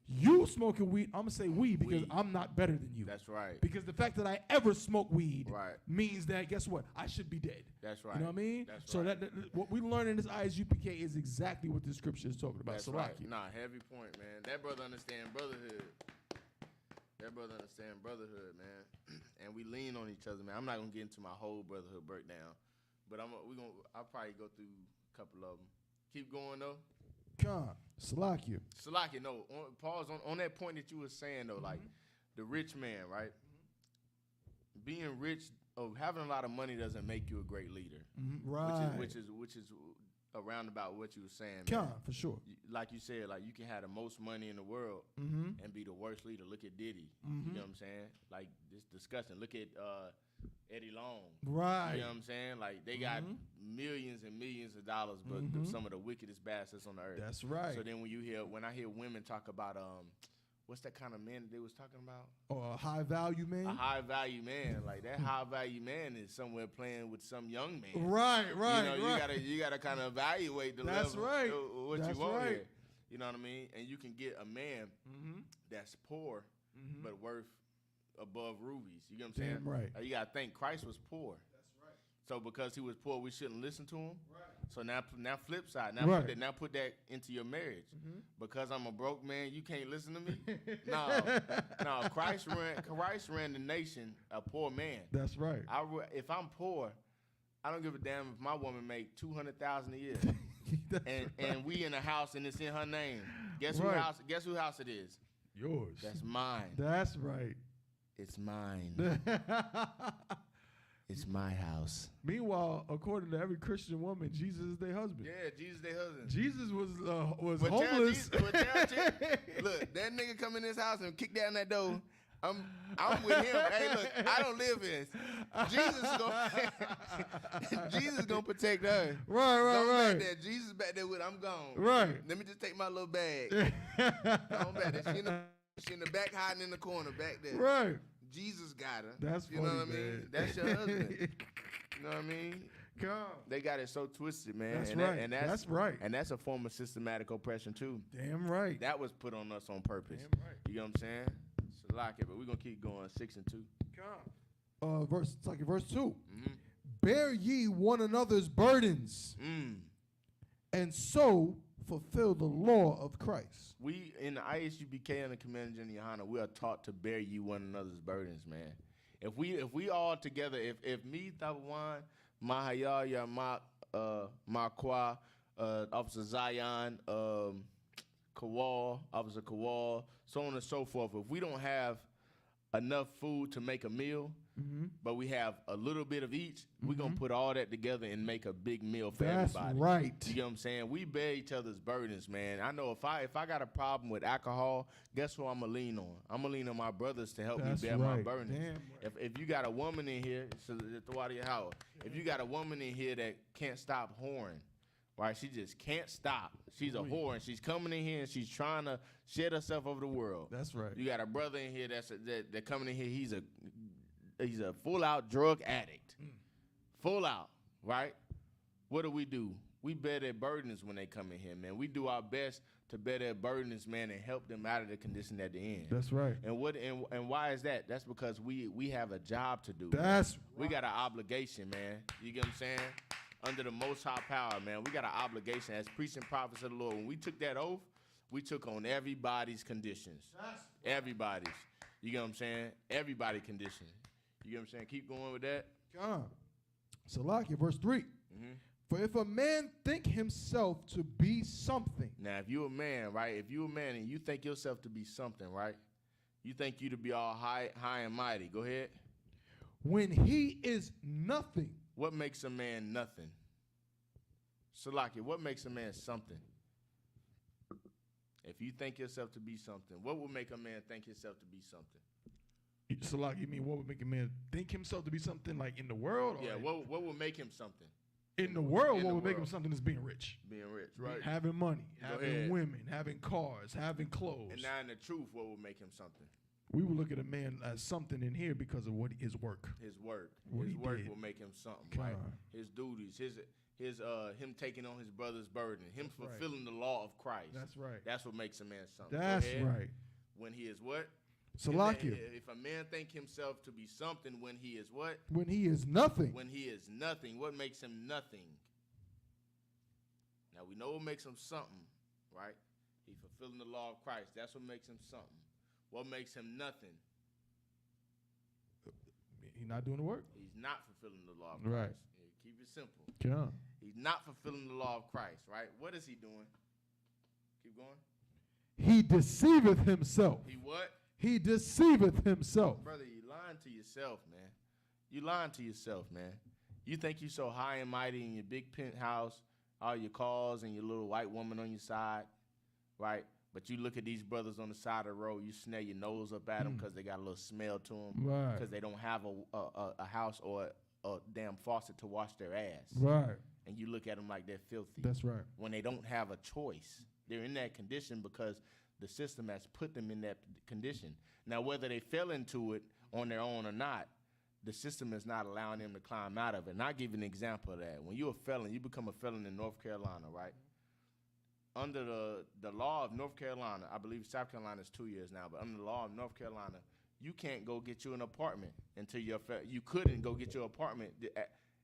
you smoking weed. I'm going to say we because I'm not better than you. That's right. Because the fact that I ever smoke weed means that, guess what? I should be dead. That's right. You know what I mean? That's so right. that what we learn in this I.S.U.P.K. is exactly what the scripture is talking about. That's right. Nah, heavy point, man. That brother understand brotherhood. That brother understand brotherhood, man. And we lean on each other, man. I'm not gonna get into my whole brotherhood breakdown, but I'll probably go through a couple of them. Keep going though. Salakia, no. Pause on that point that you were saying though, like the rich man, right? Being rich or having a lot of money doesn't make you a great leader, right? Which is around about what you were saying. For sure. Like you said, like you can have the most money in the world and be the worst leader. Look at Diddy. You know what I'm saying? Like this disgusting. Look at Eddie Long. Right. You know what I'm saying? Like they got millions and millions of dollars, but some of the wickedest bastards on the earth. That's right. So then when I hear women talk about what's that kind of man that they was talking about? Oh, a high value man. A high value man, like that high value man is somewhere playing with some young man. Right. You know, you gotta kind of evaluate the level of what you want here. You know what I mean? And you can get a man that's poor but worth above rubies. You know what I'm saying? Damn right. You gotta think Christ was poor. That's right. So because he was poor, we shouldn't listen to him. Right. So now flip side. Now put that into your marriage. Because I'm a broke man, you can't listen to me. No. Christ ran the nation a poor man. That's right. If I'm poor, I don't give a damn if my woman make $200,000 a year, and we in a house and it's in her name. Guess who house it is? Yours. That's mine. That's right. It's mine. It's my house. Meanwhile, according to every Christian woman, Jesus is their husband. Yeah, Jesus their husband. Jesus was homeless. Look, that nigga come in this house and kick down that door. I'm with him. Hey, look, I don't live in. Jesus gonna protect her. Right. Back there. Jesus back there with I'm gone. Right. Let me just take my little bag. I'm back there. She in the back hiding in the corner back there. Right. Jesus got her. That's you funny, know what I mean? man. That's your husband. You know what I mean? They got it so twisted, man. That's right. That's right. And that's a form of systematic oppression too. Damn right. That was put on us on purpose. Damn right. You know what I'm saying? So like it, but we're gonna keep going 6 and 2. Verse 2. Bear ye one another's burdens, and so fulfill the law of Christ. We in the I.S.U.P.K. and the Commander General YAHANNA, we are taught to bear ye one another's burdens, man. If we all together, if me, Thawan, Mahayaya, Makwa, Officer Zion, Officer Kawal, so on and so forth. If we don't have enough food to make a meal, but we have a little bit of each, we're going to put all that together and make a big meal for everybody. That's right. You get what I'm saying? We bear each other's burdens, man. I know if I got a problem with alcohol, guess who I'm going to lean on? I'm going to lean on my brothers to help me bear my burdens. Damn right. If you got a woman in here, so if you got a woman in here that can't stop whoring, right? She just can't stop. She's a whore, and she's coming in here and she's trying to shed herself over the world. That's right. You got a brother in here that coming in here. He's a full out drug addict, full out, right? What do? We bear their burdens when they come in here, man. We do our best to bear their burdens, man, and help them out of the condition at the end. That's right. And why is that? That's because we have a job to do. We got an obligation, man. You get what I'm saying? Under the Most High power, man, we got an obligation as priests and prophets of the Lord. When we took that oath, we took on everybody's conditions. Everybody's. You get what I'm saying? Everybody's condition. You get what I'm saying? Keep going with that. God. Salakia, verse 3. For if a man think himself to be something. Now, if you're a man, right? If you're a man and you think yourself to be something, right? You think you to be all high and mighty. Go ahead. When he is nothing. What makes a man nothing? Salakia, what makes a man something? If you think yourself to be something, what would make a man think himself to be something? Salakia, you mean what would make a man think himself to be something like in the world? Yeah, what would make him something? In the world, what would make him something is being rich. Being rich, right. Having money, having women, having cars, having clothes. And now in the truth, what would make him something? We would look at a man as something in here because of his work. His work. What his work did. will make him something, right? His duties, him taking on his brother's burden, him fulfilling the law of Christ. That's right. That's what makes a man something. That's right. When he is what? Salakia. If a man think himself to be something when he is what? When he is nothing. When he is nothing. What makes him nothing? Now we know what makes him something, right? He fulfilling the law of Christ. That's what makes him something. What makes him nothing? He's not doing the work. He's not fulfilling the law of Christ. Right. Yeah, keep it simple. Yeah. He's not fulfilling the law of Christ, right? What is he doing? Keep going. He deceiveth himself. He what? He deceiveth himself. Brother, you lying to yourself, man. You lying to yourself, man. You think you so high and mighty in your big penthouse, all your cars and your little white woman on your side, right? But you look at these brothers on the side of the road, you snare your nose up at them because they got a little smell to them, right? Because they don't have a house or a damn faucet to wash their ass, right? And you look at them like they're filthy. That's right. When they don't have a choice, they're in that condition because the system has put them in that condition. Now, whether they fell into it on their own or not, the system is not allowing them to climb out of it. And I'll give you an example of that. When you're a felon, you become a felon in North Carolina, right? Under the law of North Carolina, I believe South Carolina is 2 years now, but under the law of North Carolina, you can't go get you an apartment until you couldn't go get your apartment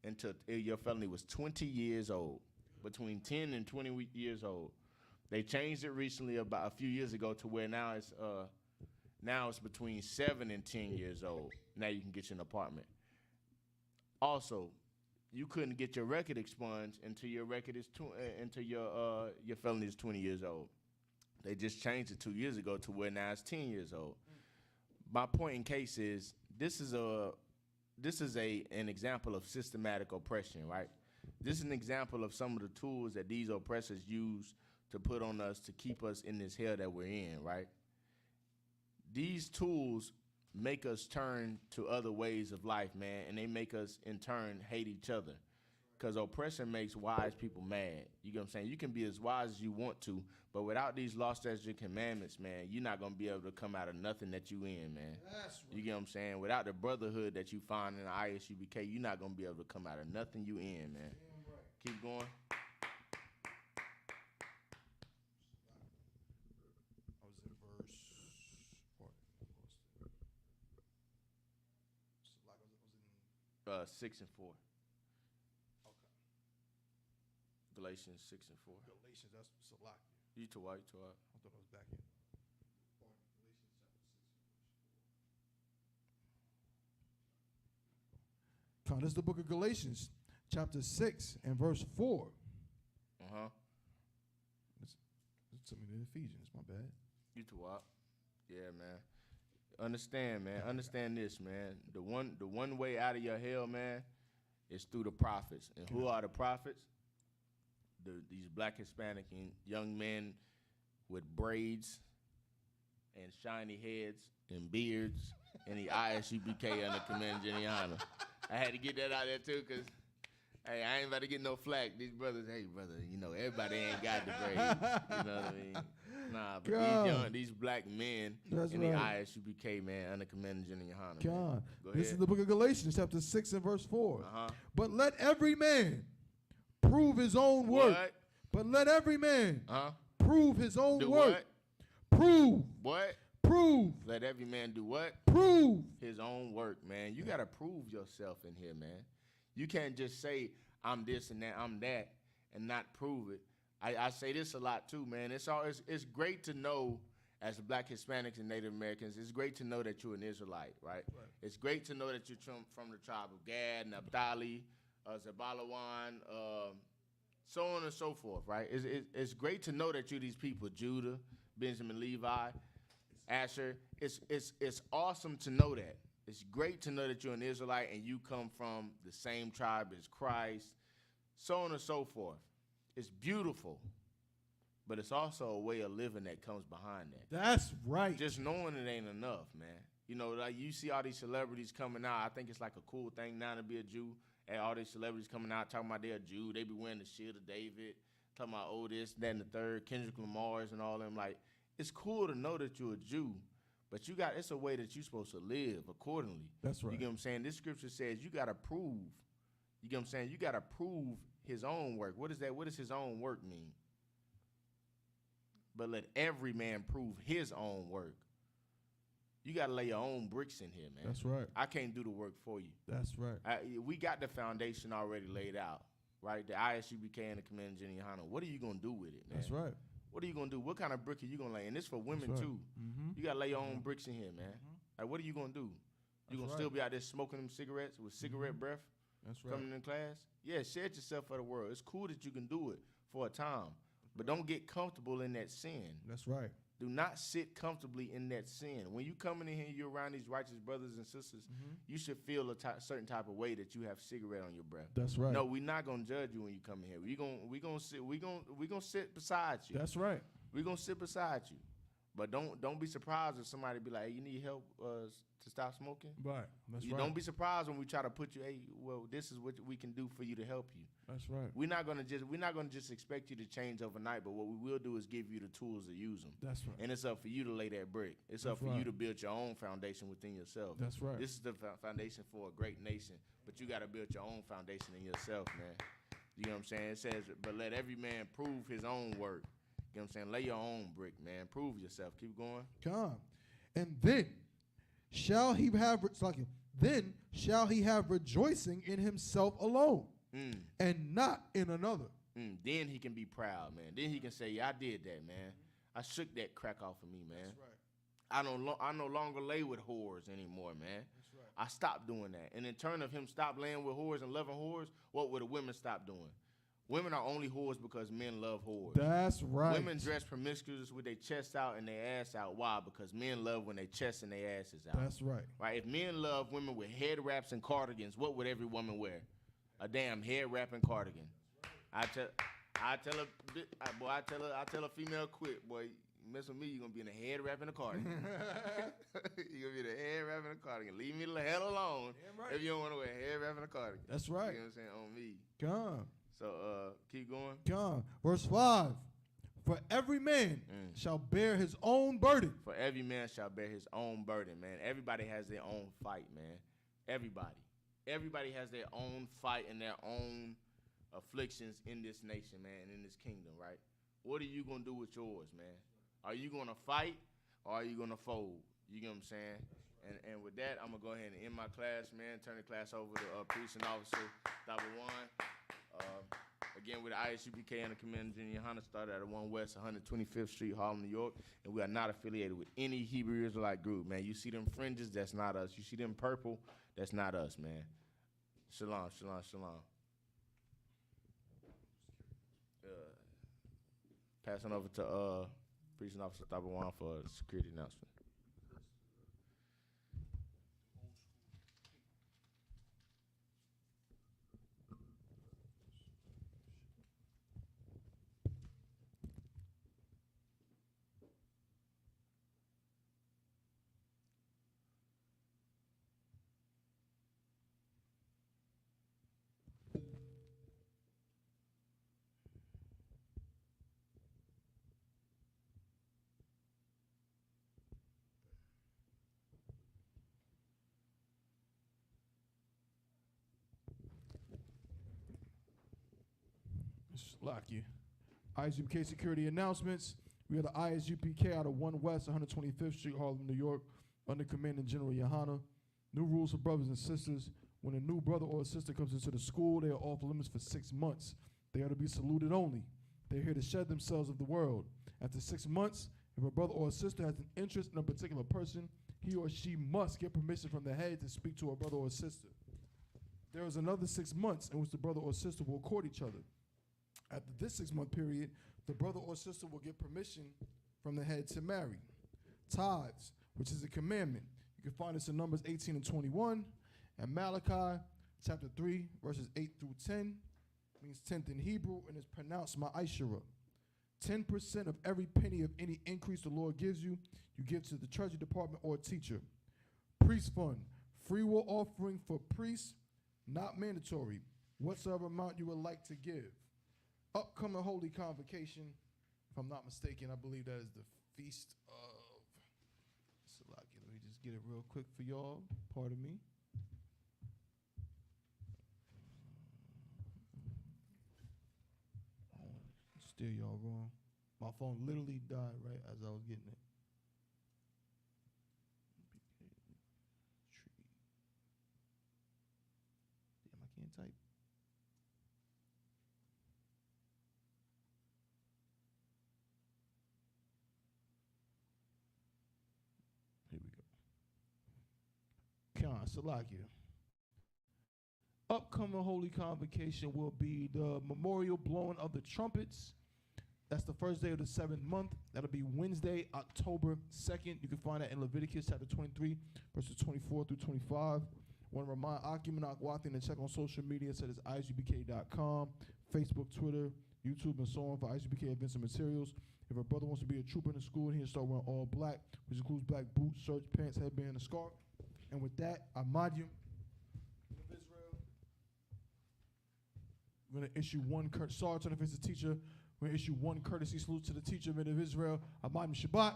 until your felony was 20 years old, between 10 and 20 years old. They changed it recently about a few years ago to where now it's between 7 and 10 years old. Now you can get you an apartment. Also, you couldn't get your record expunged until your record is until your felony is 20 years old. They just changed it 2 years ago to where now it's 10 years old. My point in case is this is an example of systematic oppression, right? This is an example of some of the tools that these oppressors use to put on us to keep us in this hell that we're in, right? These tools make us turn to other ways of life, man, and they make us, in turn, hate each other. Because oppression makes wise people mad. You get what I'm saying? You can be as wise as you want to, but without these law, statutes, and commandments, man, you're not going to be able to come out of nothing that you in, man. That's right. You get what I'm saying? Without the brotherhood that you find in the I.S.U.P.K, you're not going to be able to come out of nothing you in, man. Right. Keep going. I was in verse 6 and 4. Okay. Galatians 6 and 4. Galatians, that's Salakia. You to white, to white. I thought I was back in. This is the book of Galatians, chapter 6 and verse 4. Took me to Ephesians. My bad. You too up. Yeah, man. Understand, man. Understand this, man. The one way out of your hell, man, is through the prophets. And who are the prophets? These black Hispanic and young men with braids and shiny heads and beards and the I.S.U.P.K. under Command YAHANNA. I had to get that out there too, cause hey, I ain't about to get no flack. These brothers, hey brother, you know everybody ain't got the braids. You know what I mean? Nah, but these black men in the I.S.U.P.K. man under Command YAHANNA. God, Go this ahead. is the book of Galatians, chapter 6 and verse 4. Uh-huh. But let every man prove his own work. What? But let every man Huh? prove his own Do work. what? Prove. What? Prove. Let every man do what? Prove. His own work, man. You gotta prove yourself in here, man. You can't just say I'm this and that, I'm that, and not prove it. I say this a lot too, man. It's great to know, as Black Hispanics and Native Americans, it's great to know that you're an Israelite, right? It's great to know that you're from the tribe of Gad, Naphtali, Zabalawan, so on and so forth, right? It's great to know that you're these people, Judah, Benjamin, Levi, Asher. It's awesome to know that. It's great to know that you're an Israelite and you come from the same tribe as Christ, so on and so forth. It's beautiful, but it's also a way of living that comes behind that. That's right. Just knowing it ain't enough, man. You know, like you see all these celebrities coming out. I think it's like a cool thing now to be a Jew. And all these celebrities coming out talking about they're a Jew. They be wearing the shield of David, talking about, oh, this, that, and the third, Kendrick Lamar's and all them. Like, it's cool to know that you're a Jew, but it's a way that you're supposed to live accordingly. That's right. You get what I'm saying? This scripture says you got to prove. You get what I'm saying? You got to prove his own work. What is that? What does his own work mean? But let every man prove his own work. You got to lay your own bricks in here, man. That's right. I can't do the work for you. That's right. We got the foundation already laid out, right? The I.S.U.P.K. and the Command YAHANNA. What are you going to do with it, man? That's right. What are you going to do? What kind of brick are you going to lay? And this for women, too. Mm-hmm. You got to lay your own bricks in here, man. Like, what are you going to do? You going to still be out there smoking them cigarettes with cigarette breath? That's right. Coming in class? Yeah, shed yourself for the world. It's cool that you can do it for a time, but don't get comfortable in that sin. That's right. Do not sit comfortably in that sin. When you coming in here, you're around these righteous brothers and sisters, you should feel a certain type of way that you have cigarette on your breath. That's right. No, we're not gonna judge you when you come in here. We gonna sit beside you. That's right. We're gonna sit beside you. But don't be surprised if somebody be like, hey, you need help to stop smoking? Right. That's right. Don't be surprised when we try to put you, hey, well, this is what we can do for you to help you. That's right. We're not gonna just expect you to change overnight, but what we will do is give you the tools to use them. That's right. And it's up for you to lay that brick. It's up for you to build your own foundation within yourself. That's right. This is the foundation for a great nation, but you got to build your own foundation in yourself, man. You know what I'm saying? It says, but let every man prove his own work. You know what I'm saying? Lay your own brick, man. Prove yourself. Keep going. Come. And then shall he have rejoicing in himself alone and not in another. Then he can be proud, man. Then he can say, yeah, I did that, man. I shook that crack off of me, man. That's right. I no longer lay with whores anymore, man. That's right. I stopped doing that. And in turn of him stop laying with whores and loving whores, what would the women stop doing? Women are only whores because men love whores. That's right. Women dress promiscuous with their chest out and their ass out. Why? Because men love when their chest and their ass is out. That's right. Right? If men love women with head wraps and cardigans, what would every woman wear? A damn head wrap and cardigan. I tell a female, quit, boy. You mess with me, you're gonna be in a head wrap and a cardigan. You're gonna be in a head wrap and a cardigan. Leave me the hell alone if you don't want to wear a head wrap and a cardigan. That's right. You know what I'm saying? On me. Come. So keep going. Come. Verse 5. For every man shall bear his own burden. For every man shall bear his own burden, man. Everybody has their own fight, man. Everybody. Everybody has their own fight and their own afflictions in this nation, man, and in this kingdom, right? What are you going to do with yours, man? Are you going to fight or are you going to fold? You get what I'm saying? And with that, I'm going to go ahead and end my class, man. Turn the class over to Priest and Officer Dr. Juan. Again, with the I.S.U.P.K. and the Command YAHANNA started at 1 West 125th Street, Harlem, New York, and we are not affiliated with any Hebrew Israelite group, man. You see them fringes, that's not us. You see them purple, that's not us, man. Shalom, shalom, shalom. Passing over to Precinct Officer Tabawan for a security announcement. Lock you. I.S.U.P.K security announcements. We are the I.S.U.P.K out of 1 West 125th Street, Harlem, New York, under Commanding General YAHANNA. New rules for brothers and sisters. When a new brother or sister comes into the school, they are off limits for 6 months. They are to be saluted only. They are here to shed themselves of the world. After 6 months, if a brother or a sister has an interest in a particular person, he or she must get permission from the head to speak to a brother or sister. There is another 6 months in which the brother or sister will court each other. After this 6-month period, the brother or sister will get permission from the head to marry. Tithes, which is a commandment. You can find this in Numbers 18 and 21, and Malachi chapter 3, verses 8 through 10, means 10th in Hebrew, and is pronounced ma'ashara. 10% of every penny of any increase the Lord gives you, you give to the treasury department or teacher. Priest fund, free will offering for priests, not mandatory, whatsoever amount you would like to give. Upcoming holy convocation, if I'm not mistaken, I believe that is the Feast of Salaki. Let me just get it real quick for y'all. Pardon me. Steer y'all wrong. My phone literally died right as I was getting it. Damn, I can't type. Here we go. Khan, Salakia. Upcoming holy convocation will be the memorial blowing of the trumpets. That's the first day of the 7th month. That'll be Wednesday, October 2nd. You can find that in Leviticus chapter 23, verses 24 through 25. Want to remind Akim and Akwathin to check on social media. So it's isupk.com, Facebook, Twitter, YouTube, and so on for I.S.U.P.K events and materials. If a brother wants to be a trooper in the school, he'll start wearing all black, which includes black boots, shirts, pants, headband, and scarf. And with that, Ahmadiyim of Israel. We're going to issue one sorry to the teacher. We're going to issue one courtesy salute to the teacher men of Israel. Ahmadiyim Shabbat.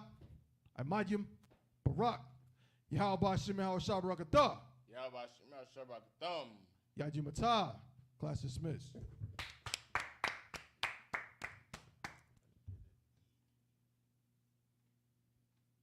Ahmadiyim Barak. Yahweh Shem Yahweh Shabbat Rakatah. Yahweh Shem Yahweh Shabbat Rakatah. Yajim Atah. Class dismissed.